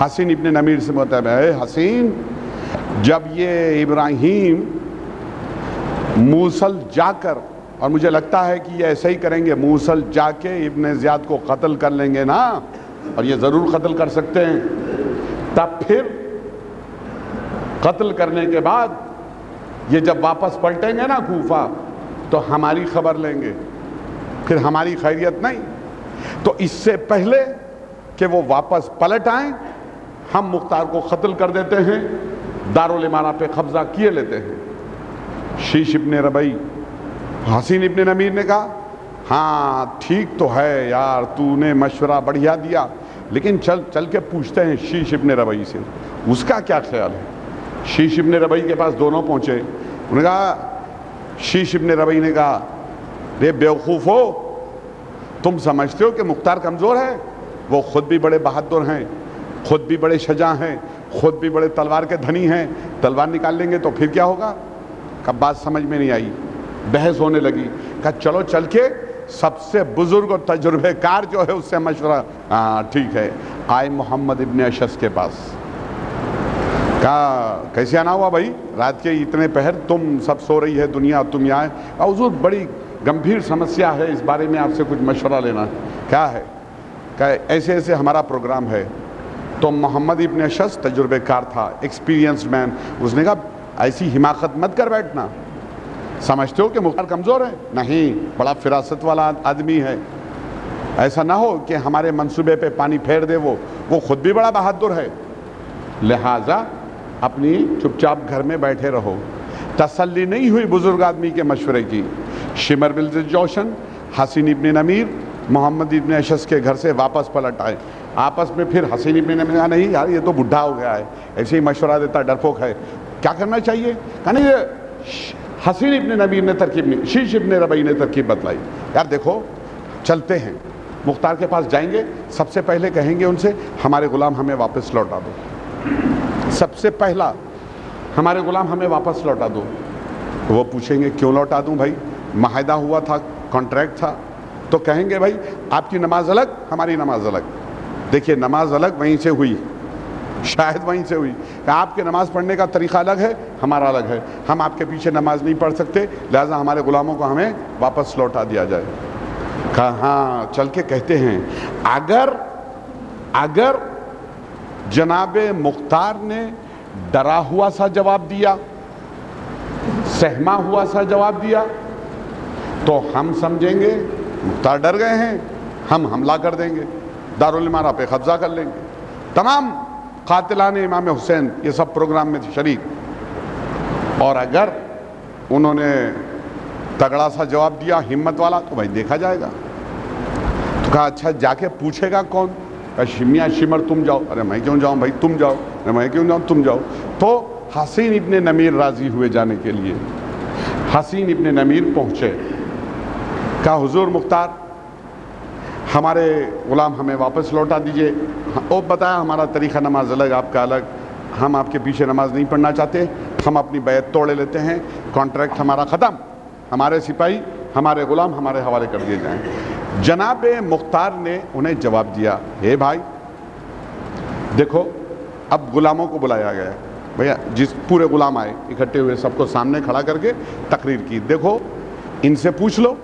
حسین ابن نمیر سے مطلب ہے، اے حسین، جب یہ ابراہیم موصل جا کر، اور مجھے لگتا ہے کہ یہ ایسا ہی کریں گے، موصل جا کے ابن زیاد کو قتل کر لیں گے نا، اور یہ ضرور قتل کر سکتے ہیں، تب پھر قتل کرنے کے بعد یہ جب واپس پلٹیں گے نا کوفہ تو ہماری خبر لیں گے، پھر ہماری خیریت نہیں۔ تو اس سے پہلے کہ وہ واپس پلٹ آئیں، ہم مختار کو قتل کر دیتے ہیں، دارالامارہ پہ قبضہ کیے لیتے ہیں۔ شیش ابن ربعی، حسین ابن نمیر نے کہا ہاں ٹھیک تو ہے یار، تو نے مشورہ بڑھیا دیا، لیکن چل کے پوچھتے ہیں شیش ابن ربعی سے اس کا کیا خیال ہے۔ شیش ابن ربعی کے پاس دونوں پہنچے، انہوں نے کہا، شیش ابن ربعی نے کہا رے بیوقوف ہو، تم سمجھتے ہو کہ مختار کمزور ہے؟ وہ خود بھی بڑے بہادر ہیں، خود بھی بڑے شجاع ہیں، خود بھی بڑے تلوار کے دھنی ہیں، تلوار نکال لیں گے تو پھر کیا ہوگا؟ کب بات سمجھ میں نہیں آئی، بحث ہونے لگی۔ کہا چلو چل کے سب سے بزرگ اور تجربہ کار جو ہے اس سے مشورہ، ہاں ٹھیک ہے۔ آئے محمد ابن اشس کے پاس، کہا کیسے آنا ہوا بھائی، رات کے اتنے پہر تم سب سو رہی ہے دنیا، تم یہاں ہے؟ حضور بڑی گمبھیر سمسیا ہے، اس بارے میں آپ سے کچھ مشورہ لینا۔ کیا ہے؟ کہ ایسے ہمارا پروگرام ہے۔ تو محمد ابن اشس تجربہ کار تھا، ایکسپیرینسڈ مین، اس نے کہا ایسی حماقت مت کر بیٹھنا، سمجھتے ہو کہ مختار کمزور ہے؟ نہیں، بڑا فراست والا آدمی ہے، ایسا نہ ہو کہ ہمارے منصوبے پہ پانی پھیر دے، وہ خود بھی بڑا بہادر ہے، لہٰذا اپنی چپ چاپ گھر میں بیٹھے رہو۔ تسلی نہیں ہوئی بزرگ آدمی کے مشورے کی۔ شمر بن ذی الجوشن، حسین ابن نمیر محمد ابن اشس کے گھر سے واپس پلٹ آئے۔ آپس میں پھر حسین ابن نمیر نے کہا نہیں یار، یہ تو بڈھا ہو گیا ہے، ایسے ہی مشورہ دیتا، ڈرپوک ہے، کیا کرنا چاہیے؟ کہا نہیں، حسین ابن نمیر نے ترکیب نہیں، شیش ابن ربعی نے ترکیب بتلائی، یار دیکھو چلتے ہیں، مختار کے پاس جائیں گے، سب سے پہلے کہیں گے ان سے ہمارے غلام ہمیں واپس لوٹا دو، سب سے پہلا ہمارے غلام ہمیں واپس لوٹا دو۔ وہ پوچھیں گے کیوں لوٹا دوں بھائی، معاہدہ ہوا تھا، کانٹریکٹ تھا۔ تو کہیں گے بھائی آپ کی نماز الگ، ہماری نماز الگ، دیکھیے نماز الگ وہیں سے ہوئی، شاید وہیں سے ہوئی، کہ آپ کے نماز پڑھنے کا طریقہ الگ ہے، ہمارا الگ ہے، ہم آپ کے پیچھے نماز نہیں پڑھ سکتے، لہٰذا ہمارے غلاموں کو ہمیں واپس لوٹا دیا جائے۔ کہا ہاں چل کے کہتے ہیں، اگر جناب مختار نے ڈرا ہوا سا جواب دیا، سہما ہوا سا جواب دیا، تو ہم سمجھیں گے مختار ڈر گئے ہیں، ہم حملہ کر دیں گے، دارالامارہ پہ قبضہ کر لیں گے، تمام قاتلان امام حسین یہ سب پروگرام میں شریک. اور اگر انہوں نے تگڑا سا جواب دیا ہمت والا تو بھائی دیکھا جائے گا. تو کہا اچھا جا کے پوچھے گا کون؟ کہا میاں شمر تم جاؤ. ارے میں کیوں جاؤں بھائی، تم جاؤ. ارے میں کیوں جاؤں، تم جاؤ. تو حسین ابن نمیر راضی ہوئے جانے کے لیے. حسین ابن نمیر پہنچے. کہا حضور مختار ہمارے غلام ہمیں واپس لوٹا دیجئے. وہ بتایا ہمارا طریقہ نماز الگ، آپ کا الگ، ہم آپ کے پیچھے نماز نہیں پڑھنا چاہتے، ہم اپنی بیعت توڑے لیتے ہیں، کانٹریکٹ ہمارا ختم، ہمارے سپاہی ہمارے غلام ہمارے حوالے کر دیے جائیں. جناب مختار نے انہیں جواب دیا ہے بھائی دیکھو اب غلاموں کو بلایا گیا ہے. بھیا جس پورے غلام آئے اکٹھے ہوئے، سب کو سامنے کھڑا کر کے تقریر کی. دیکھو ان سے پوچھ لو،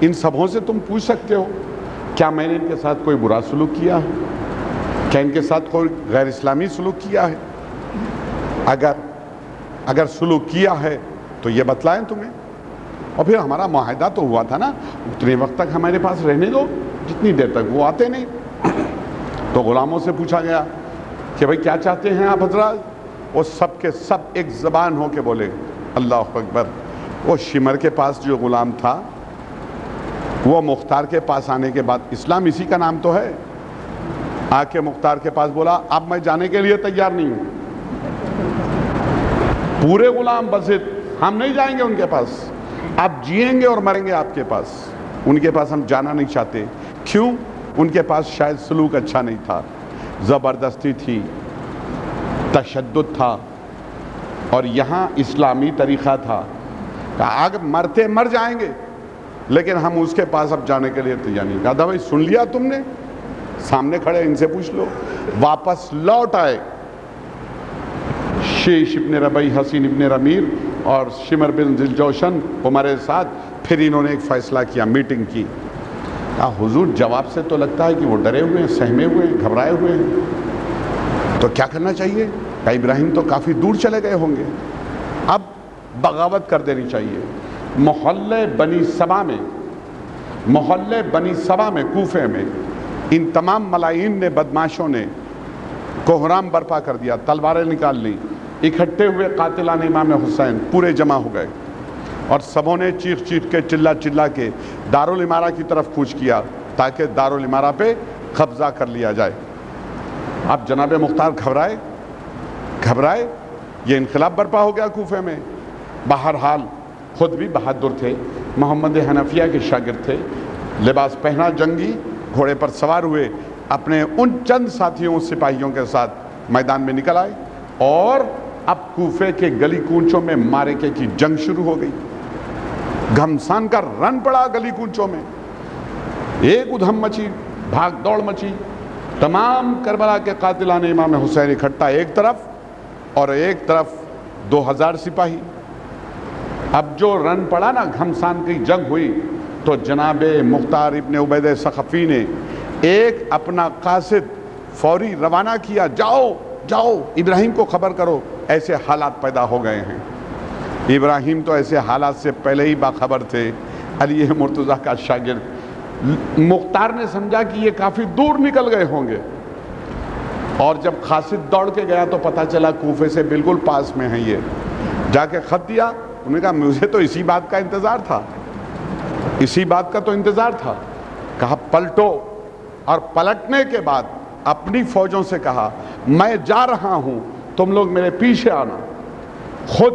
ان سبوں سے تم پوچھ سکتے ہو کیا میں نے ان کے ساتھ کوئی برا سلوک کیا ہے، کیا ان کے ساتھ کوئی غیر اسلامی سلوک کیا ہے. اگر سلوک کیا ہے تو یہ بتلائیں تمہیں. اور پھر ہمارا معاہدہ تو ہوا تھا نا، اتنے وقت تک ہمارے پاس رہنے دو جتنی دیر تک وہ آتے نہیں. تو غلاموں سے پوچھا گیا کہ بھائی کیا چاہتے ہیں آپ حضرات. وہ سب کے سب ایک زبان ہو کے بولے اللہ اکبر. وہ شمر کے پاس جو غلام تھا وہ مختار کے پاس آنے کے بعد، اسلام اسی کا نام تو ہے، آ کے مختار کے پاس بولا اب میں جانے کے لیے تیار نہیں ہوں. پورے غلام بس ہم نہیں جائیں گے ان کے پاس، آپ جیئیں گے اور مریں گے آپ کے پاس، ان کے پاس ہم جانا نہیں چاہتے. کیوں؟ ان کے پاس شاید سلوک اچھا نہیں تھا، زبردستی تھی، تشدد تھا، اور یہاں اسلامی طریقہ تھا. اگر مرتے مر جائیں گے لیکن ہم اس کے پاس اب جانے کے لیے تیار نہیں. کہا تھا بھائی سن لیا تم نے، سامنے کھڑے ان سے پوچھ لو. واپس لوٹ آئے شیش ابن ربیع، حسین ابن رمیر اور شمر بن ذوالجوشن ہمارے ساتھ. پھر انہوں نے ایک فیصلہ کیا، میٹنگ کی. حضور جواب سے تو لگتا ہے کہ وہ ڈرے ہوئے ہیں، سہمے ہوئے ہیں، گھبرائے ہوئے ہیں، تو کیا کرنا چاہیے؟ کہ ابراہیم تو کافی دور چلے گئے ہوں گے، اب بغاوت کر دینی چاہیے. محلے بنی سبا میں کوفے میں ان تمام ملائین نے، بدماشوں نے کوہرام برپا کر دیا، تلواریں نکال لی. اکٹھے ہوئے قاتلان امام حسین پورے جمع ہو گئے اور سبوں نے چیخ چیخ کے چلا کے دارالامارہ کی طرف کوچ کیا تاکہ دارالامارہ پہ قبضہ کر لیا جائے. اب جناب مختار گھبرائے، یہ انقلاب برپا ہو گیا کوفے میں. بہرحال خود بھی بہادر تھے، محمد حنفیہ کے شاگرد تھے، لباس پہنا جنگی، گھوڑے پر سوار ہوئے، اپنے ان چند ساتھیوں سپاہیوں کے ساتھ میدان میں نکل آئے. اور اب کوفے کے گلی کوچوں میں معرکے کی جنگ شروع ہو گئی. گھمسان کا رن پڑا گلی کوچوں میں، ایک ادھم مچی، بھاگ دوڑ مچی. تمام کربلا کے قاتلان امام حسین اکٹھا ایک طرف اور ایک طرف 2000 سپاہی. اب جو رن پڑا نا، گھمسان کی جنگ ہوئی، تو جناب مختار ابن عبید ثقفی نے ایک اپنا قاصد فوری روانہ کیا، جاؤ ابراہیم کو خبر کرو ایسے حالات پیدا ہو گئے ہیں. ابراہیم تو ایسے حالات سے پہلے ہی باخبر تھے، علی مرتضیٰ کا شاگرد. مختار نے سمجھا کہ یہ کافی دور نکل گئے ہوں گے، اور جب قاصد دوڑ کے گیا تو پتہ چلا کوفے سے بالکل پاس میں ہیں. یہ جا کے خط دیا. انہوں نے کہا مجھے تو اسی بات کا انتظار تھا. کہا پلٹو. اور پلٹنے کے بعد اپنی فوجوں سے کہا میں جا رہا ہوں، تم لوگ میرے پیچھے آنا. خود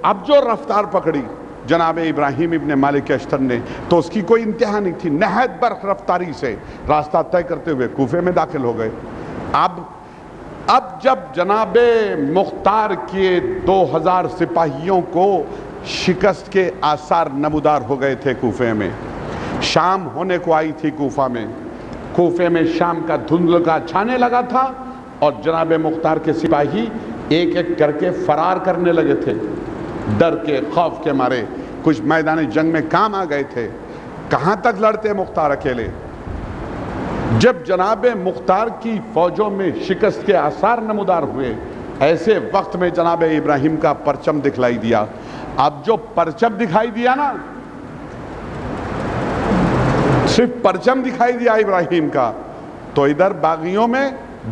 اب جو رفتار پکڑی جناب ابراہیم ابن مالک اشتر نے تو اس کی کوئی انتہا نہیں تھی. نہایت برق رفتاری سے راستہ طے کرتے ہوئے کوفے میں داخل ہو گئے. اب جب جناب مختار کے 2000 سپاہیوں کو شکست کے آثار نمودار ہو گئے تھے کوفے میں، شام ہونے کو آئی تھی کوفے میں شام کا دھندل کا چھانے لگا تھا، اور جناب مختار کے سپاہی ایک ایک کر کے فرار کرنے لگے تھے، ڈر کے خوف کے مارے. کچھ میدان جنگ میں کام آ گئے تھے. کہاں تک لڑتے مختار اکیلے؟ جب جناب مختار کی فوجوں میں شکست کے آثار نمودار ہوئے، ایسے وقت میں جناب ابراہیم کا پرچم دکھلائی دیا. اب جو پرچم دکھائی دیا نا، صرف پرچم دکھائی دیا ابراہیم کا، تو ادھر باغیوں میں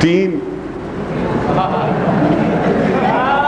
3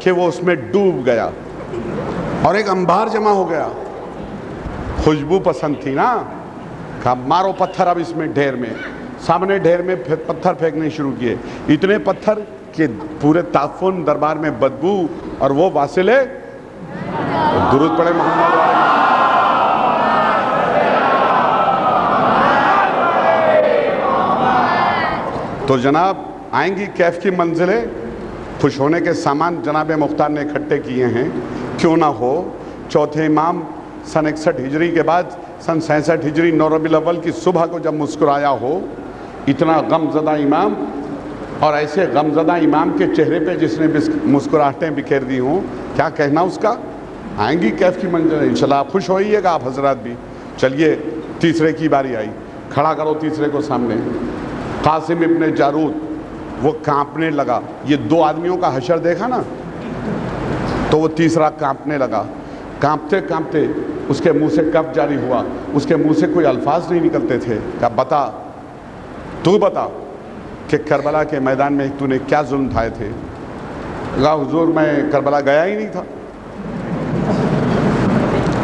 کہ وہ اس میں ڈوب گیا اور ایک انبار جمع ہو گیا. خوشبو پسند تھی نا, کہا مارو پتھر اب اس میں ڈھیر میں. سامنے ڈھیر میں پتھر پھینکنے شروع کیے, اتنے پتھر کہ پورے تعفن دربار میں بدبو, اور وہ واصلے درود پڑھے محمد. تو جناب آئیں گی کیف کی منزلیں, خوش ہونے کے سامان جناب مختار نے اکٹھے کیے ہیں. کیوں نہ ہو چوتھے امام سن 61 ہجری کے بعد سن 66 ہجری 9 ربیع الاول کی صبح کو جب مسکرایا ہو, اتنا غم زدہ امام, اور ایسے غم زدہ امام کے چہرے پہ جس نے مسکراہٹیں بکھیر دی ہوں, کیا کہنا اس کا. آئیں گی کیف کی منزلیں انشاءاللہ, آپ خوش ہوئیے گا آپ حضرات بھی. چلیے تیسرے کی باری آئی, کھڑا کرو تیسرے کو سامنے. قاسم ابن جارود وہ کانپنے لگا. یہ دو آدمیوں کا حشر دیکھا نا, تو وہ تیسرا کانپنے لگا. کانپتے کانپتے اس کے منہ سے کف جاری ہوا, اس کے منہ سے کوئی الفاظ نہیں نکلتے تھے. کہا بتا, تو بتا کہ کربلا کے میدان میں تو نے کیا ظلم ڈھائے تھے. کہا حضور میں کربلا گیا ہی نہیں تھا.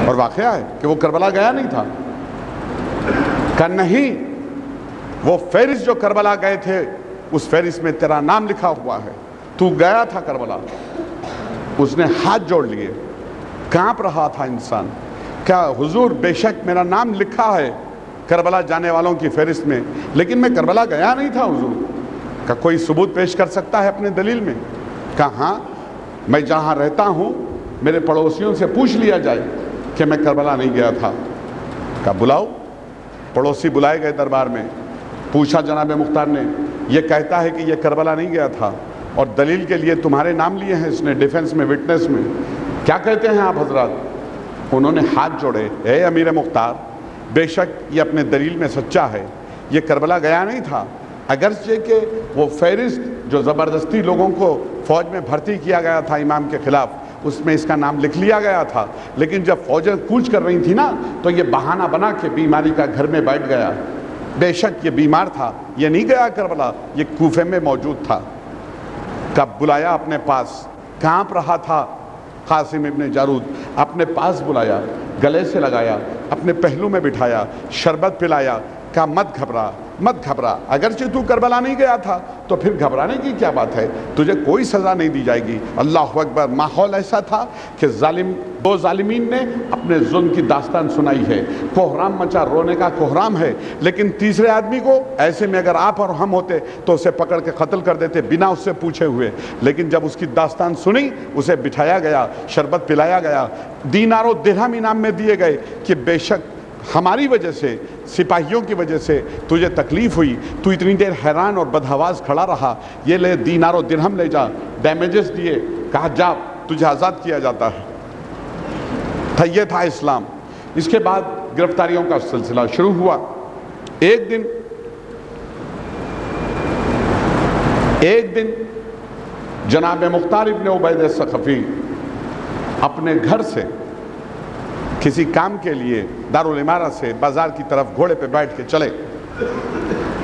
اور واقعہ ہے کہ وہ کربلا گیا نہیں تھا. کہا نہیں, وہ فہرست جو کربلا گئے تھے اس فہرست میں تیرا نام لکھا ہوا ہے, تو گیا تھا کربلا. اس نے ہاتھ جوڑ لیے, کانپ رہا تھا انسان. کیا حضور بے شک میرا نام لکھا ہے کربلا جانے والوں کی فہرست میں, لیکن میں کربلا گیا نہیں تھا حضور. کہ کوئی ثبوت پیش کر سکتا ہے اپنے دلیل میں. کہا ہاں, میں جہاں رہتا ہوں میرے پڑوسیوں سے پوچھ لیا جائے کہ میں کربلا نہیں گیا تھا. کہا بلاؤ. پڑوسی بلائے گئے دربار میں. پوچھا جناب مختار نے, یہ کہتا ہے کہ یہ کربلا نہیں گیا تھا, اور دلیل کے لیے تمہارے نام لیے ہیں اس نے ڈیفنس میں, وٹنس میں, کیا کہتے ہیں آپ حضرات. انہوں نے ہاتھ جوڑے, اے امیر مختار بے شک یہ اپنے دلیل میں سچا ہے, یہ کربلا گیا نہیں تھا. اگرچہ کہ وہ فہرست جو زبردستی لوگوں کو فوج میں بھرتی کیا گیا تھا امام کے خلاف, اس میں اس کا نام لکھ لیا گیا تھا, لیکن جب فوجیں کوچ کر رہی تھی نا تو یہ بہانہ بنا کے بیماری کا گھر میں بیٹھ گیا. بے شک یہ بیمار تھا, یہ نہیں گیا کربلا, یہ کوفے میں موجود تھا. کب بلایا اپنے پاس, کانپ رہا تھا قاسم ابن جارود, اپنے پاس بلایا, گلے سے لگایا, اپنے پہلو میں بٹھایا, شربت پلایا. کہا مت گھبرا مت گھبرا, اگرچہ تو کربلا نہیں گیا تھا تو پھر گھبرانے کی کیا بات ہے, تجھے کوئی سزا نہیں دی جائے گی. اللہ اکبر. ماحول ایسا تھا کہ دو ظالمین نے اپنے ظلم کی داستان سنائی ہے, کوہرام مچا, رونے کا کوہرام ہے, لیکن تیسرے آدمی کو ایسے میں اگر آپ اور ہم ہوتے تو اسے پکڑ کے قتل کر دیتے بنا اس سے پوچھے ہوئے. لیکن جب اس کی داستان سنی, اسے بٹھایا گیا, شربت پلایا گیا, دینار و درہم انعام میں دیے گئے کہ بے شک ہماری وجہ سے, سپاہیوں کی وجہ سے تجھے تکلیف ہوئی, تو اتنی دیر حیران اور بدحواس کھڑا رہا, یہ لے دینار و درہم لے جا, ڈیمیجز دیے. کہا جا, تجھے آزاد کیا جاتا ہے. یہ تھا اسلام. اس کے بعد گرفتاریوں کا سلسلہ شروع ہوا. ایک دن جناب مختار ابن عبید ثقفی اپنے گھر سے کسی کام کے لیے دارالعمارہ سے بازار کی طرف گھوڑے پہ بیٹھ کے چلے.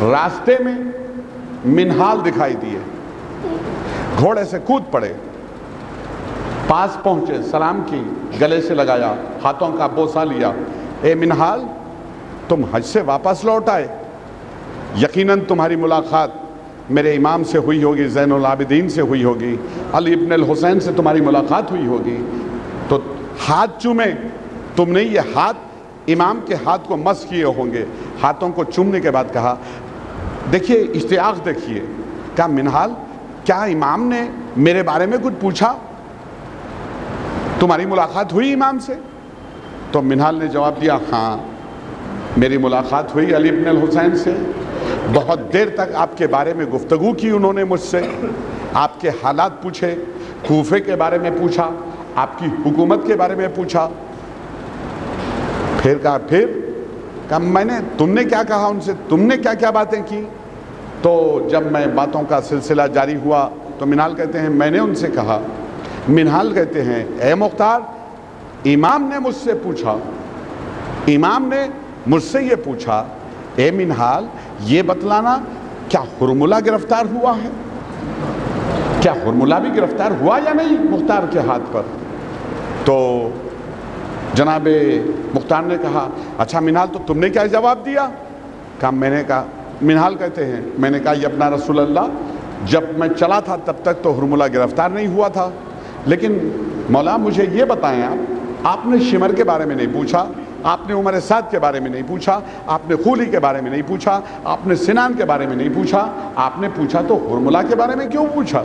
راستے میں منہال دکھائی دیے, گھوڑے سے کود پڑے, پاس پہنچے, سلام کی, گلے سے لگایا, ہاتھوں کا بوسہ لیا. اے منہال, تم حج سے واپس لوٹ آئے, یقیناً تمہاری ملاقات میرے امام سے ہوئی ہوگی, زین العابدین سے ہوئی ہوگی, علی ابن الحسین سے تمہاری ملاقات ہوئی ہوگی, تو ہاتھ چومے. تم نے یہ ہاتھ امام کے ہاتھ کو مس کیے ہوں گے. ہاتھوں کو چومنے کے بعد کہا, دیکھیے اشتیاق دیکھیے. کہا منہال, کیا امام نے میرے بارے میں کچھ پوچھا, تمہاری ملاقات ہوئی امام سے؟ تو منہال نے جواب دیا, ہاں میری ملاقات ہوئی علی ابن الحسین سے, بہت دیر تک آپ کے بارے میں گفتگو کی انہوں نے مجھ سے, آپ کے حالات پوچھے, کوفے کے بارے میں پوچھا, آپ کی حکومت کے بارے میں پوچھا. پھر کہا میں نے, تم نے کیا کہا ان سے, تم نے کیا کیا باتیں کی؟ تو جب میں باتوں کا سلسلہ جاری ہوا تو منہال کہتے ہیں میں نے ان سے کہا. منہال کہتے ہیں اے مختار, امام نے مجھ سے پوچھا, امام نے مجھ سے یہ پوچھا, اے منہال یہ بتلانا کیا ہرملہ گرفتار ہوا ہے؟ کیا ہرملہ بھی گرفتار ہوا یا نہیں مختار کے ہاتھ پر؟ تو جناب مختار نے کہا اچھا منہال تو تم نے کیا جواب دیا؟ میں نے کہا، منہال کہتے ہیں میں نے کہا یبنا رسول اللہ، جب میں چلا تھا تب تک تو ہرملہ گرفتار نہیں ہوا تھا، لیکن مولا مجھے یہ بتائیں آپ نے شمر کے بارے میں نہیں پوچھا، آپ نے عمر سعد کے بارے میں نہیں پوچھا، آپ نے خولی کے بارے میں نہیں پوچھا، آپ نے سنان کے بارے میں نہیں پوچھا، آپ نے پوچھا تو ہرملہ کے بارے میں کیوں پوچھا؟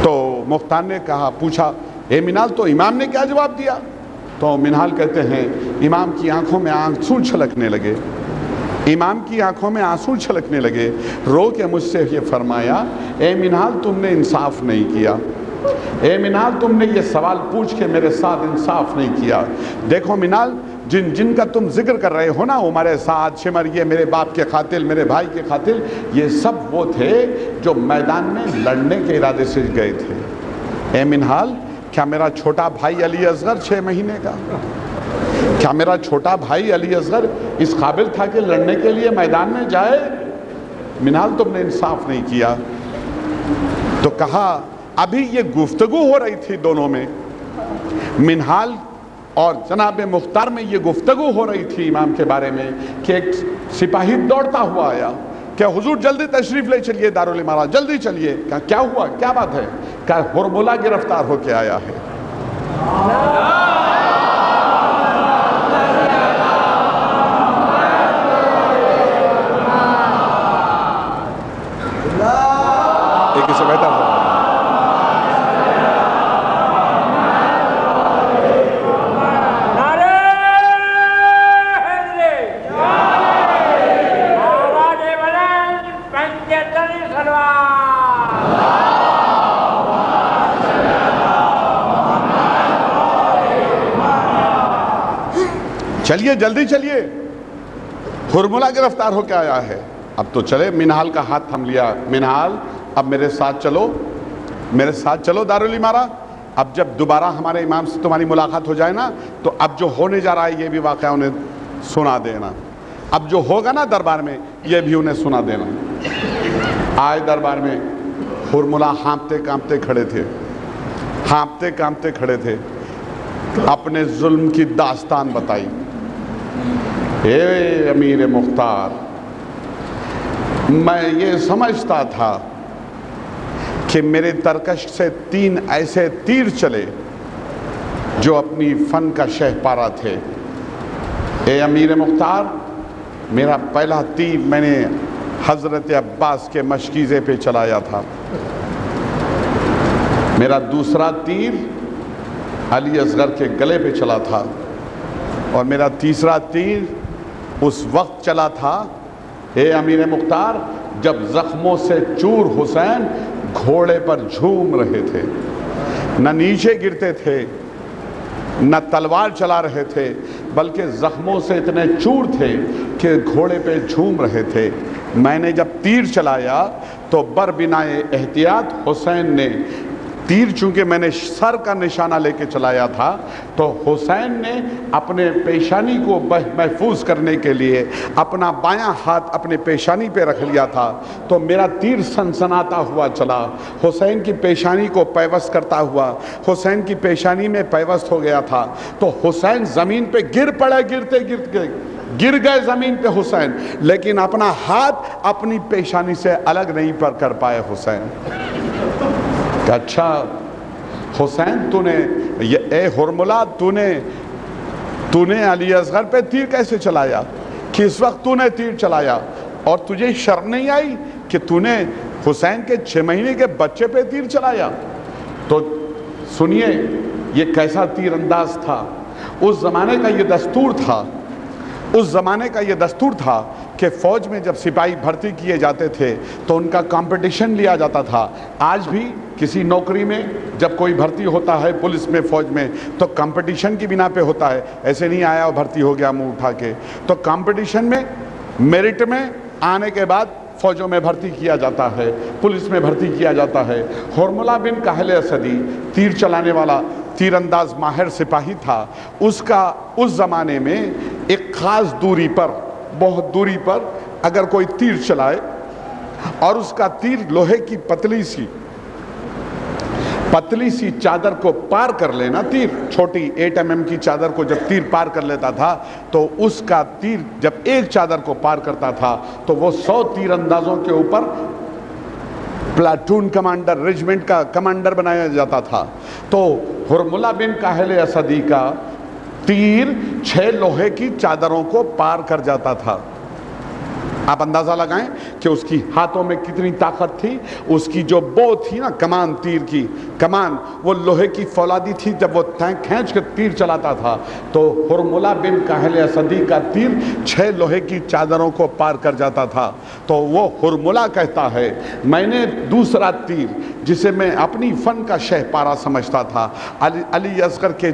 تو مختار نے کہا پوچھا اے منہال تو امام نے کیا جواب دیا؟ تو منہال کہتے ہیں امام کی آنکھوں میں آنسو چھلکنے لگے، امام کی آنکھوں میں آنسو چھلکنے لگے، رو کے مجھ سے یہ فرمایا اے منہال تم نے انصاف نہیں کیا، اے منہال تم نے یہ سوال پوچھ کے میرے ساتھ انصاف نہیں کیا۔ دیکھو منہال، جن کا تم ذکر کر رہے ہو نا، عمر سعد، شمر، یہ میرے باپ کے قاتل، میرے بھائی کے قاتل، یہ سب وہ تھے جو میدان میں لڑنے کے ارادے سے گئے تھے۔ اے منہال، کیا میرا چھوٹا بھائی علی اصغر 6 مہینے کا، کیا میرا چھوٹا بھائی علی اصغر اس قابل تھا کہ لڑنے کے لیے میدان میں جائے؟ منہال تم نے انصاف نہیں کیا۔ تو کہا ابھی یہ گفتگو ہو رہی تھی دونوں میں، منہال اور جناب مختار میں یہ گفتگو ہو رہی تھی امام کے بارے میں کہ ایک سپاہی دوڑتا ہوا آیا کہ حضور جلدی تشریف لے چلیے دارالامارہ، جلدی چلیے۔ کہا کیا ہوا، کیا بات ہے؟ کہا ہرملہ گرفتار ہو کے آیا ہے۔ ایک اسے بہتر ہے چلیے جلدی چلیے، ہرملہ گرفتار ہو کے آیا ہے۔ اب تو چلے، منہال کا ہاتھ تھم لیا، منہال اب میرے ساتھ چلو، میرے ساتھ چلو دارالامارہ۔ اب جب دوبارہ ہمارے امام سے تمہاری ملاقات ہو جائے نا تو اب جو ہونے جا رہا ہے یہ بھی واقعہ انہیں سنا دینا، اب جو ہوگا نا دربار میں یہ بھی انہیں سنا دینا۔ آئے دربار میں، ہرملہ ہانپتے کانپتے کھڑے تھے، ہانپتے کانپتے کھڑے تھے، اپنے ظلم کی داستان بتائی۔ اے امیر مختار، میں یہ سمجھتا تھا کہ میرے ترکش سے 3 ایسے تیر چلے جو اپنی فن کا شہپارہ تھے۔ اے امیر مختار، میرا پہلا تیر میں نے حضرت عباس کے مشکیزے پہ چلایا تھا، میرا دوسرا تیر علی اصغر کے گلے پہ چلا تھا، اور میرا تیسرا تیر اس وقت چلا تھا اے امیر مختار جب زخموں سے چور حسین گھوڑے پر جھوم رہے تھے، نہ نیچے گرتے تھے نہ تلوار چلا رہے تھے، بلکہ زخموں سے اتنے چور تھے کہ گھوڑے پہ جھوم رہے تھے۔ میں نے جب تیر چلایا تو بر بنائے احتیاط حسین نے تیر، چونکہ میں نے سر کا نشانہ لے کے چلایا تھا تو حسین نے اپنے پیشانی کو محفوظ کرنے کے لیے اپنا بایاں ہاتھ اپنے پیشانی پہ رکھ لیا تھا، تو میرا تیر سنسناتا ہوا چلا، حسین کی پیشانی کو پیوست کرتا ہوا، حسین کی پیشانی میں پیوست ہو گیا تھا، تو حسین زمین پہ گر پڑے، گر گئے زمین پہ حسین، لیکن اپنا ہاتھ اپنی پیشانی سے الگ نہیں کر پائے حسین۔ کہ اچھا حسین تو نے، اے ہرملہ تو نے علی اصغر پہ تیر کیسے چلایا؟ کس وقت تو نے تیر چلایا؟ اور تجھے شرم نہیں آئی کہ تو نے حسین کے 6 مہینے کے بچے پہ تیر چلایا؟ تو سنیے یہ کیسا تیر انداز تھا۔ اس زمانے کا یہ دستور تھا، اس زمانے کا یہ دستور تھا کہ فوج میں جب سپاہی بھرتی کیے جاتے تھے تو ان کا کمپٹیشن لیا جاتا تھا۔ آج بھی کسی نوکری میں جب کوئی بھرتی ہوتا ہے پولیس میں، فوج میں، تو کمپٹیشن کی بنا پہ ہوتا ہے، ایسے نہیں آیا اور بھرتی ہو گیا منہ اٹھا کے، تو کمپٹیشن میں میرٹ میں آنے کے بعد فوجوں میں بھرتی کیا جاتا ہے، پولیس میں بھرتی کیا جاتا ہے۔ ہرملہ بن کاہل اسدی تیر چلانے والا تیر انداز ماہر سپاہی تھا، اس کا اس زمانے میں ایک خاص دوری پر، بہت دوری پر اگر کوئی تیر چلائے اور اس کا تیر لوہے کی پتلی سی چادر کو پار کر لینا، تیر چھوٹی 8 mm کی چادر کو جب تیر پار کر لیتا تھا تو اس کا تیر جب ایک چادر کو پار کرتا تھا تو وہ 100 تیر اندازوں کے اوپر پلاٹون کمانڈر، ریجمنٹ کا کمانڈر بنایا جاتا تھا۔ تو ہرملہ بن کاہل اسدی کا تیر 6 لوہے کی چادروں کو پار کر جاتا تھا۔ آپ اندازہ لگائیں کہ اس کی ہاتھوں میں کتنی طاقت تھی۔ اس کی جو بو تھی نا، کمان، تیر کی کمان، وہ لوہے کی فولادی تھی۔ جب وہ کھینچ کے تیر چلاتا تھا تو ہرملہ بن کاہل اسدی کا تیر 6 لوہے کی چادروں کو پار کر جاتا تھا۔ تو وہ ہرملہ کہتا ہے، میں نے دوسرا تیر جسے میں اپنی فن کا شہ پارا سمجھتا تھا، علی اصغر کے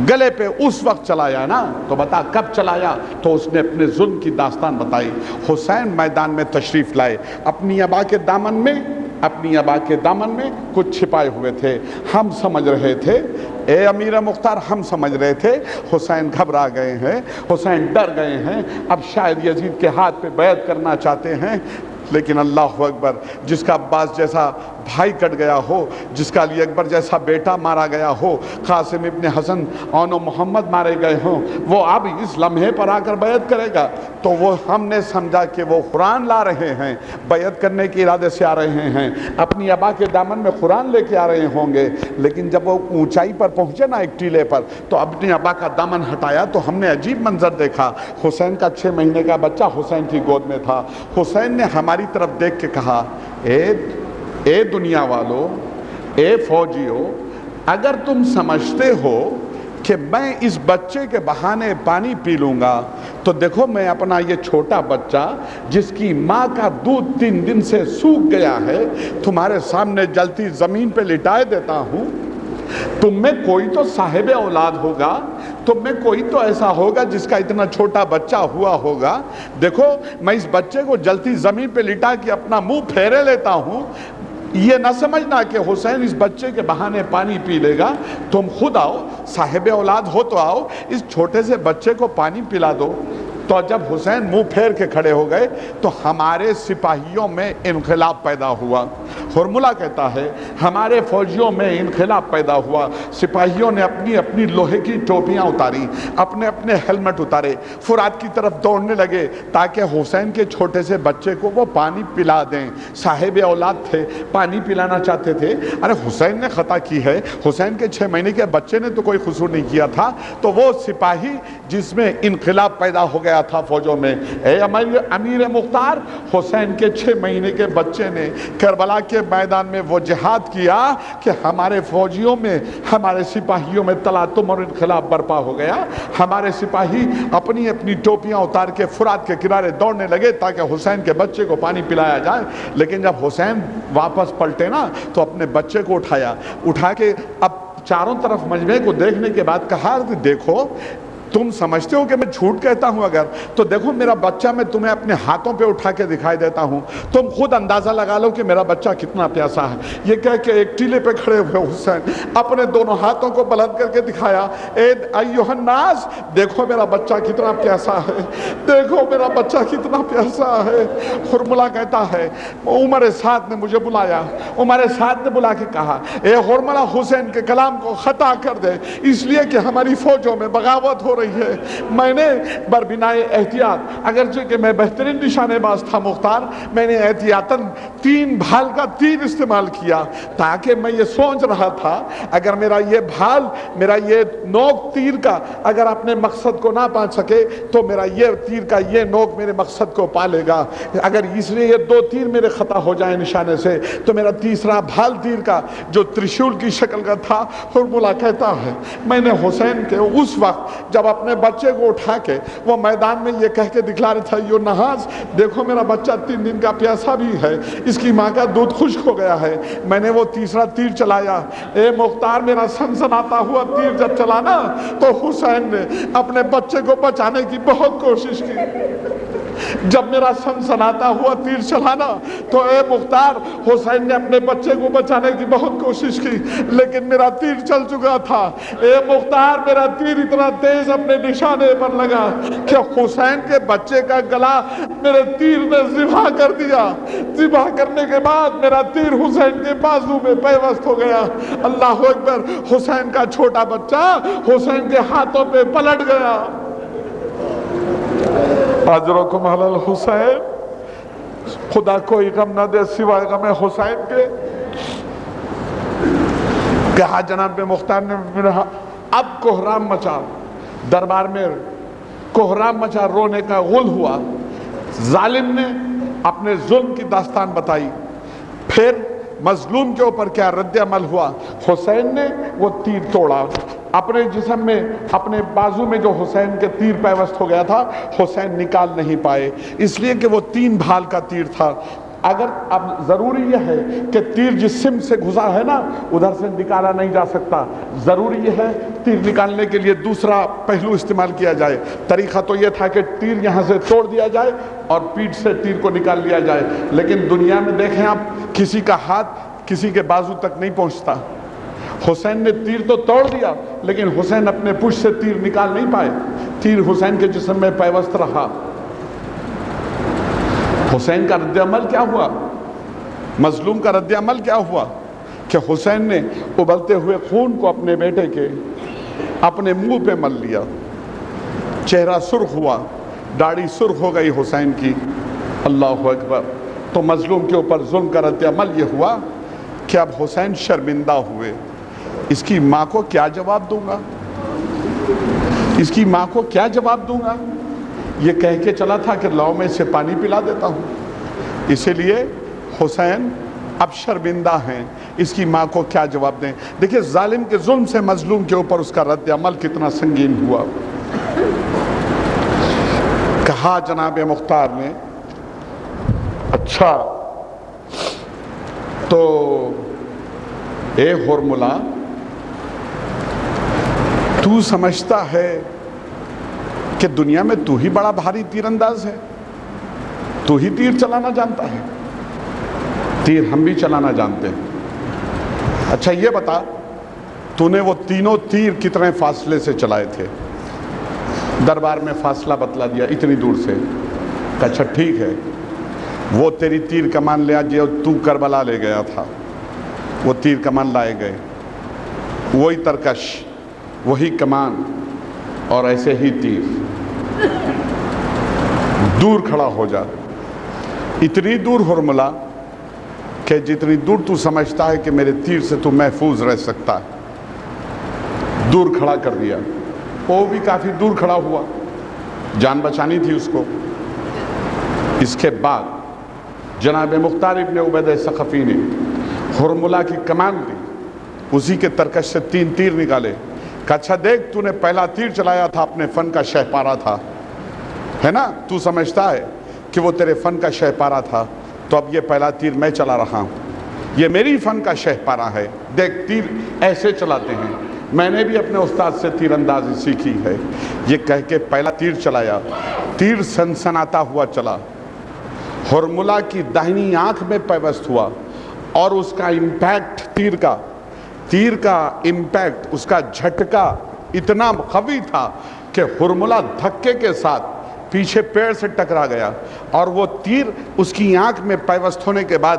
گلے پہ اس وقت چلایا نا، تو بتا کب چلایا؟ تو اس نے اپنے ظلم کی داستان بتائی۔ حسین میدان میں تشریف لائے، اپنی ابا کے دامن میں کچھ چھپائے ہوئے تھے۔ ہم سمجھ رہے تھے، اے امیر مختار، ہم سمجھ رہے تھے حسین گھبرا گئے ہیں، حسین ڈر گئے ہیں، اب شاید یزید کے ہاتھ پہ بیعت کرنا چاہتے ہیں۔ لیکن اللہ اکبر، جس کا عباس جیسا بھائی کٹ گیا ہو، جس کا علی اکبر جیسا بیٹا مارا گیا ہو، قاسم ابن حسن اون و محمد مارے گئے ہوں، وہ اب اس لمحے پر آ کر بیعت کرے گا؟ تو وہ ہم نے سمجھا کہ وہ قرآن لا رہے ہیں، بیعت کرنے کے ارادے سے آ رہے ہیں، اپنی ابا کے دامن میں قرآن لے کے آ رہے ہوں گے۔ لیکن جب وہ اونچائی پر پہنچے نا، ایک ٹیلے پر، تو اپنی ابا کا دامن ہٹایا تو ہم نے عجیب منظر دیکھا۔ حسین کا 6 مہینے کا بچہ حسین کی گود میں تھا۔ حسین نے ہماری طرف دیکھ کے کہا، اے دنیا والو، اے فوجیو، اگر تم سمجھتے ہو کہ میں اس بچے کے بہانے پانی پی لوں گا تو دیکھو میں اپنا یہ چھوٹا بچہ جس کی ماں کا دودھ 3 دن سے سوکھ گیا ہے تمہارے سامنے جلتی زمین پہ لٹائے دیتا ہوں۔ تم میں کوئی تو صاحب اولاد ہوگا، تم میں کوئی تو ایسا ہوگا جس کا اتنا چھوٹا بچہ ہوا ہوگا۔ دیکھو میں اس بچے کو جلتی زمین پہ لٹا کے اپنا منہ پھیرے لیتا ہوں۔ یہ نہ سمجھنا کہ حسین اس بچے کے بہانے پانی پی لے گا، تم خود آؤ، صاحب اولاد ہو تو آؤ، اس چھوٹے سے بچے کو پانی پلا دو۔ تو جب حسین منہ پھیر کے کھڑے ہو گئے تو ہمارے سپاہیوں میں انقلاب پیدا ہوا۔ ہرملہ کہتا ہے ہمارے فوجیوں میں انقلاب پیدا ہوا۔ سپاہیوں نے اپنی اپنی لوہے کی ٹوپیاں اتاری، اپنے اپنے ہیلمٹ اتارے، فرات کی طرف دوڑنے لگے تاکہ حسین کے چھوٹے سے بچے کو وہ پانی پلا دیں۔ صاحب اولاد تھے، پانی پلانا چاہتے تھے۔ ارے حسین نے خطا کی ہے، حسین کے 6 مہینے کے بچے نے تو کوئی قصور نہیں کیا تھا۔ تو وہ سپاہی جس میں انقلاب پیدا ہو گیا تھا فوجوں میں، اے امیر مختار، حسین کے 6 مہینے کے بچے نے کربلا کے میدان میں وہ جہاد کیا کہ ہمارے فوجیوں میں، ہمارے سپاہیوں میں تلاطم اور انقلاب برپا ہو گیا۔ ہمارے سپاہی اپنی اپنی ٹوپیاں اتار کے فرات کے کنارے دوڑنے لگے تاکہ حسین کے بچے کو پانی پلایا جائے۔ لیکن جب حسین واپس پلٹے نا تو اپنے بچے کو اٹھا کے اب چاروں طرف مجمع کو دیکھنے کے بعد کہا کہ دیکھو، تم سمجھتے ہو کہ میں جھوٹ کہتا ہوں اگر تو دیکھو میرا بچہ میں تمہیں اپنے ہاتھوں پہ اٹھا کے دکھائی دیتا ہوں، تم خود اندازہ لگا لو کہ میرا بچہ کتنا پیاسا ہے۔ یہ کہہ کے ایک ٹیلے پہ کھڑے ہوئے حسین اپنے دونوں ہاتھوں کو بلند کر کے دکھایا، اے ایھا الناس، دیکھو میرا بچہ کتنا پیاسا ہے، دیکھو میرا بچہ کتنا پیاسا ہے۔ ہرملہ کہتا ہے عمر سعد نے مجھے بلایا، عمر سعد نے بلا کے کہا، اے ہرملہ، حسین کے کلام کو خطا کر دے، اس لیے کہ ہماری فوجوں میں بغاوت ہو رہی ہے۔ میں نے بربنائے احتیاط، اگرچہ کہ میں بہترین نشانے باز تھا مختار، میں نے احتیاطاً 3 بھال کا تیر استعمال کیا تاکہ میں یہ سوچ رہا تھا اگر میرا یہ بھال، میرا یہ نوک تیر کا اگر اپنے مقصد کو نہ پا سکے تو میرا یہ تیر کا یہ نوک میرے مقصد کو پا لے گا۔ اگر اس لیے یہ 2 تیر میرے خطا ہو جائیں نشانے سے تو میرا تیسرا بھال تیر کا جو ترشول کی شکل کا تھا، ہرملہ کہتا ہے میں نے حسین کے اس وقت جب اپنے بچے کو اٹھا کے وہ میدان میں یہ کہہ کے دکھلا رہا تھا، یو نہاز، دیکھو میرا بچہ 3 دن کا پیاسا بھی ہے، اس کی ماں کا دودھ خشک ہو گیا ہے، میں نے وہ تیسرا تیر چلایا۔ اے مختار، میرا سنسناتا ہوا تیر جب چلانا تو حسین نے اپنے بچے کو بچانے کی بہت کوشش کی۔ جب میرا سنسناتا ہوا تیر چلانا تو اے مختار، حسین نے اپنے بچے کو بچانے کی بہت کوشش کی لیکن میرا تیر چل چکا تھا۔ اے مختار، میرا تیر اتنا تیز اپنے نشانے پر لگا کہ حسین کے بچے کا گلا میرے تیر نے ذبح کر دیا۔ ذبح کرنے کے بعد میرا تیر حسین کے بازو میں پیوست ہو گیا۔ اللہ اکبر! حسین کا چھوٹا بچہ حسین کے ہاتھوں پہ پلٹ گیا۔ اجرکم علی الحسین، خدا کوئی غم نہ دے سوائے غم حسین کے۔ کہا جناب مختار نے، اب کوہرام مچا، دربار میں کوہرام مچا، رونے کا غل ہوا۔ ظالم نے اپنے ظلم کی داستان بتائی، پھر مظلوم کے اوپر کیا رد عمل ہوا۔ حسین نے وہ تیر توڑا اپنے جسم میں، اپنے بازو میں جو حسین کے تیر پیوست ہو گیا تھا، حسین نکال نہیں پائے، اس لیے کہ وہ 3 بھال کا تیر تھا۔ اگر اب ضروری یہ ہے کہ تیر جس سمت سے گھسا ہے نا ادھر سے نکالا نہیں جا سکتا، ضروری یہ ہے تیر نکالنے کے لیے دوسرا پہلو استعمال کیا جائے۔ طریقہ تو یہ تھا کہ تیر یہاں سے توڑ دیا جائے اور پیٹھ سے تیر کو نکال لیا جائے، لیکن دنیا میں دیکھیں آپ، کسی کا ہاتھ کسی کے بازو تک نہیں پہنچتا۔ حسین نے تیر تو توڑ دیا لیکن حسین اپنے پشت سے تیر نکال نہیں پائے، تیر حسین کے جسم میں پیوست رہا۔ حسین کا رد عمل کیا ہوا؟ مظلوم کا رد عمل کیا ہوا کہ حسین نے ابلتے ہوئے خون کو اپنے بیٹے کے اپنے منہ پہ مل لیا، چہرہ سرخ ہوا، داڑھی سرخ ہو گئی حسین کی۔ اللہ اکبر! تو مظلوم کے اوپر ظلم کا رد عمل یہ ہوا کہ اب حسین شرمندہ ہوئے۔ اس کی ماں کو کیا جواب دوں گا؟ اس کی ماں کو کیا جواب دوں گا؟ یہ کہہ کے چلا تھا کہ لاؤ میں اسے پانی پلا دیتا ہوں۔ اسی لیے حسین اب شرمندہ ہیں، اس کی ماں کو کیا جواب دیں؟ دیکھیں ظالم کے ظلم سے مظلوم کے اوپر اس کا رد عمل کتنا سنگین ہوا۔ کہا جناب مختار نے، اچھا تو اے ہرملا، تو سمجھتا ہے کہ دنیا میں تو ہی بڑا بھاری تیر انداز ہے، تو ہی تیر چلانا جانتا ہے؟ تیر ہم بھی چلانا جانتے ہیں۔ اچھا یہ بتا، تو نے وہ تینوں تیر کتنے فاصلے سے چلائے تھے؟ دربار میں فاصلہ بتلا دیا، اتنی دور سے۔ اچھا ٹھیک ہے، وہ تیری تیر کمان لے آج، تو کربلا لے گیا تھا، وہ تیر کمان لائے گئے، وہی ترکش، وہی کمان اور ایسے ہی تیر۔ دور کھڑا ہو جا، اتنی دور ہرملا کہ جتنی دور تو سمجھتا ہے کہ میرے تیر سے تو محفوظ رہ سکتا ہے، دور کھڑا کر دیا۔ وہ بھی کافی دور کھڑا ہوا، جان بچانی تھی اس کو۔ اس کے بعد جناب مختار ابن عبید ثقفی نے ہرملا کی کمان لی، اسی کے ترکش سے 3 تیر نکالے۔ کہا اچھا دیکھ، تو نے پہلا تیر چلایا تھا، اپنے فن کا شہ پارا تھا، ہے نا؟ تو سمجھتا ہے کہ وہ تیرے فن کا شہ پارا تھا، تو اب یہ پہلا تیر میں چلا رہا ہوں، یہ میری فن کا شہ پارا ہے، دیکھ تیر ایسے چلاتے ہیں، میں نے بھی اپنے استاد سے تیر اندازی سیکھی ہے۔ یہ کہہ کے پہلا تیر چلایا، تیر سنسناتا ہوا چلا، ہرملا کی داہنی آنکھ میں پیوست ہوا، اور اس کا امپیکٹ تیر کا امپیکٹ، اس کا جھٹکا اتنا قوی تھا کہ ہرملا دھکے کے ساتھ پیچھے پیڑ سے ٹکرا گیا، اور وہ تیر اس کی آنکھ میں پیوست ہونے کے بعد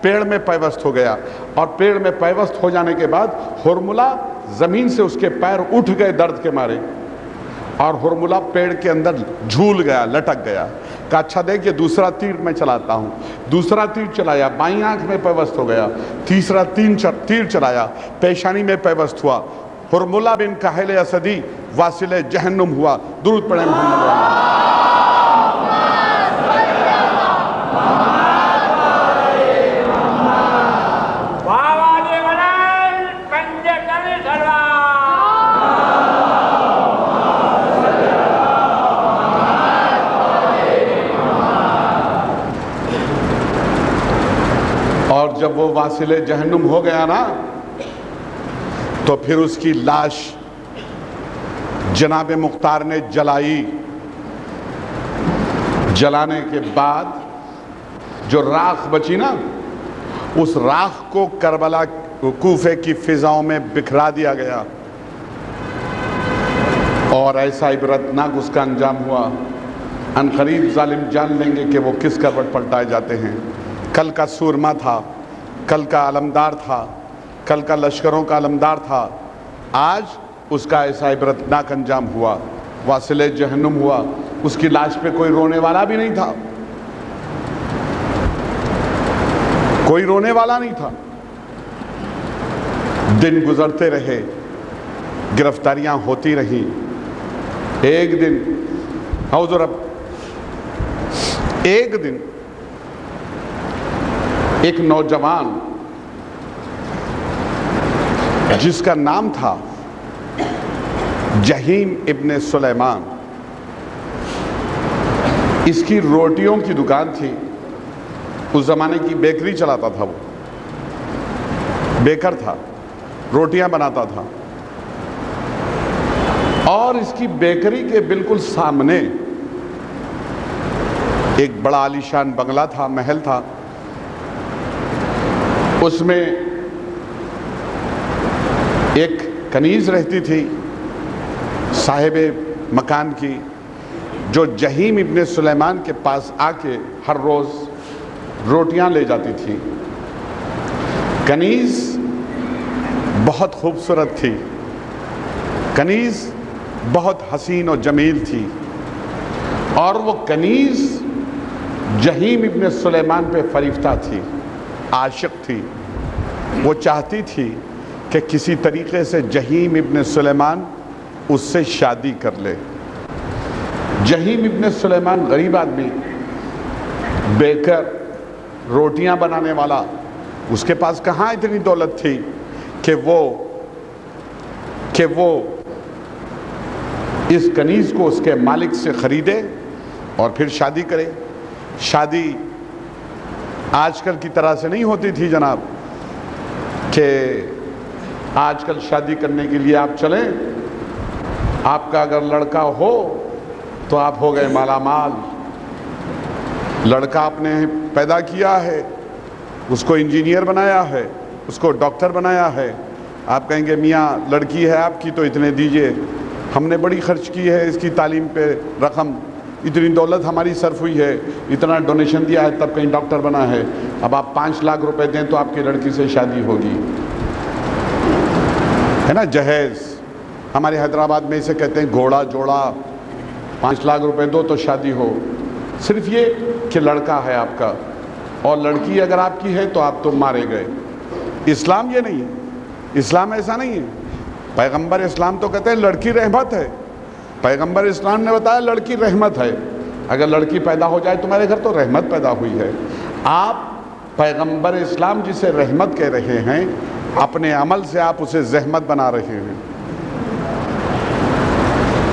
پیڑ میں پیوست ہو گیا، اور پیڑ میں پیوست ہو جانے کے بعد ہرملا زمین سے اس کے پیر اٹھ گئے درد کے مارے، اور ہرملا پیڑ کے اندر جھول گیا، لٹک گیا۔ کہا اچھا دیکھ، یہ دوسرا تیر میں چلاتا ہوں۔ دوسرا تیر چلایا، بائیں آنکھ میں پیوست ہو گیا۔ تیسرا تیر چلایا، پیشانی میں پیوست ہوا۔ ہرملا بن کاہل اسدی واصل جہنم ہوا۔ درود پڑھیں محمد والا۔ اور جب وہ واصل جہنم ہو گیا نا، تو پھر اس کی لاش جناب مختار نے جلائی۔ جلانے کے بعد جو راکھ بچی نا، اس راکھ کو کربلا کوفے کی فضاؤں میں بکھرا دیا گیا، اور ایسا عبرتناک اس کا انجام ہوا۔ ان قریب ظالم جان لیں گے کہ وہ کس کروٹ پلٹائے جاتے ہیں۔ کل کا سورما تھا، کل کا علمدار تھا، کل کا لشکروں کا علمدار تھا، آج اس کا ایسا عبرتناک انجام ہوا، واصل جہنم ہوا۔ اس کی لاش پہ کوئی رونے والا بھی نہیں تھا، کوئی رونے والا نہیں تھا۔ دن گزرتے رہے، گرفتاریاں ہوتی رہیں۔ ایک دن حضور ایک دن ایک نوجوان جس کا نام تھا جہیم ابن سلیمان، اس کی روٹیوں کی دکان تھی، اس زمانے کی بیکری چلاتا تھا، وہ بیکر تھا، روٹیاں بناتا تھا، اور اس کی بیکری کے بالکل سامنے ایک بڑا عالیشان بنگلہ تھا، محل تھا۔ اس میں ایک کنیز رہتی تھی صاحب مکان کی، جو جہیم ابن سلیمان کے پاس آ کے ہر روز روٹیاں لے جاتی تھی۔ کنیز بہت خوبصورت تھی، کنیز بہت حسین و جمیل تھی، اور وہ کنیز جہیم ابن سلیمان پہ فریفتہ تھی، عاشق تھی۔ وہ چاہتی تھی کہ کسی طریقے سے جہیم ابن سلیمان اس سے شادی کر لے۔ جہیم ابن سلیمان غریب آدمی، بیکر، روٹیاں بنانے والا، اس کے پاس کہاں اتنی دولت تھی کہ وہ اس کنیز کو اس کے مالک سے خریدے اور پھر شادی کرے۔ شادی آج کل کی طرح سے نہیں ہوتی تھی جناب، کہ آج کل شادی کرنے کے لیے آپ چلیں، آپ کا اگر لڑکا ہو تو آپ ہو گئے مالا مال۔ لڑکا آپ نے پیدا کیا ہے، اس کو انجینئر بنایا ہے، اس کو ڈاکٹر بنایا ہے، آپ کہیں گے میاں لڑکی ہے آپ کی تو اتنے دیجئے، ہم نے بڑی خرچ کی ہے اس کی تعلیم پہ رقم، اتنی دولت ہماری صرف ہوئی ہے، اتنا ڈونیشن دیا ہے تب کہیں ڈاکٹر بنا ہے، اب آپ 5 لاکھ روپے دیں تو آپ کی لڑکی سے شادی ہوگی، ہے نا؟ جہیز ہمارے حیدرآباد میں اسے کہتے ہیں گھوڑا جوڑا، 5 لاکھ روپے دو تو شادی ہو۔ صرف یہ کہ لڑکا ہے آپ کا، اور لڑکی اگر آپ کی ہے تو آپ تو مارے گئے۔ اسلام یہ نہیں ہے، اسلام ایسا نہیں ہے۔ پیغمبر اسلام تو کہتے ہیں لڑکی رحمت ہے، پیغمبر اسلام نے بتایا لڑکی رحمت ہے، اگر لڑکی پیدا ہو جائے تمہارے گھر تو رحمت پیدا ہوئی ہے۔ آپ پیغمبر اسلام جسے رحمت کہہ رہے ہیں، اپنے عمل سے آپ اسے زحمت بنا رہے ہیں،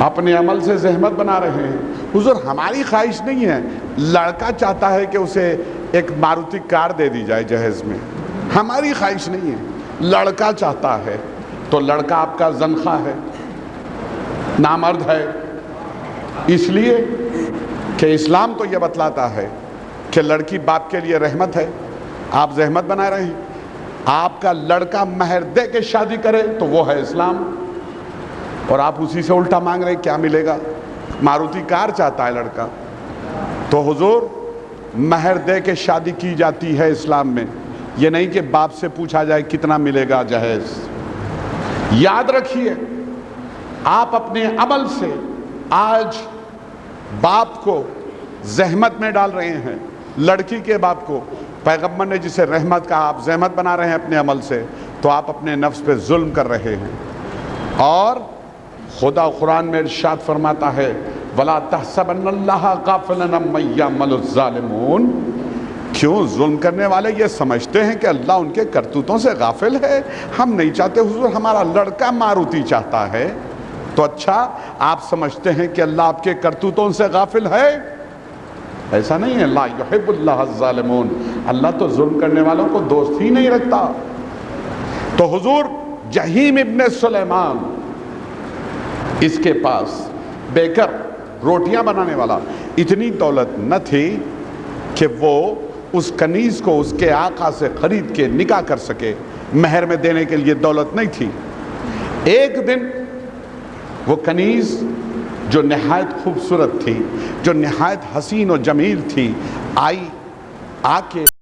اپنے عمل سے زحمت بنا رہے ہیں۔ حضور ہماری خواہش نہیں ہے، لڑکا چاہتا ہے کہ اسے ایک ماروتی کار دے دی جائے جہیز میں، ہماری خواہش نہیں ہے، لڑکا چاہتا ہے تو لڑکا آپ کا زنخواہ ہے، نامرد ہے، اس لیے کہ اسلام تو یہ بتلاتا ہے کہ لڑکی باپ کے لیے رحمت ہے، آپ زحمت بنا رہے ہیں۔ آپ کا لڑکا مہر دے کے شادی کرے تو وہ ہے اسلام، اور آپ اسی سے الٹا مانگ رہے ہیں کیا ملے گا؟ ماروتی کار چاہتا ہے لڑکا، تو حضور مہر دے کے شادی کی جاتی ہے اسلام میں، یہ نہیں کہ باپ سے پوچھا جائے کتنا ملے گا جہیز۔ یاد رکھیے، آپ اپنے عمل سے آج باپ کو زحمت میں ڈال رہے ہیں، لڑکی کے باپ کو۔ پیغمبر نے جسے رحمت کہا، آپ زحمت بنا رہے ہیں اپنے عمل سے، تو آپ اپنے نفس پہ ظلم کر رہے ہیں۔ اور خدا قرآن میں ارشاد فرماتا ہے وَلَا تَحْسَبَنَّ اللَّهَ غَافِلًا عَمَّا يَعْمَلُ الظَّالِمُونَ۔ کیوں ظلم کرنے والے یہ سمجھتے ہیں کہ اللہ ان کے کرتوتوں سے غافل ہے؟ ہم نہیں چاہتے حضور، ہمارا لڑکا ماروتی چاہتا ہے، تو اچھا آپ سمجھتے ہیں کہ اللہ آپ کے کرتوتوں سے غافل ہے؟ ایسا نہیں ہے، لا يحب اللہ الظالمون، اللہ تو ظلم کرنے والوں کو دوست ہی نہیں رکھتا۔ تو حضور جہیم ابن سلیمان، اس کے پاس بیکر، روٹیاں بنانے والا، اتنی دولت نہ تھی کہ وہ اس کنیز کو اس کے آقا سے خرید کے نکاح کر سکے، مہر میں دینے کے لیے دولت نہیں تھی۔ ایک دن وہ کنیز جو نہایت خوبصورت تھی، جو نہایت حسین و جمیل تھی، آ کے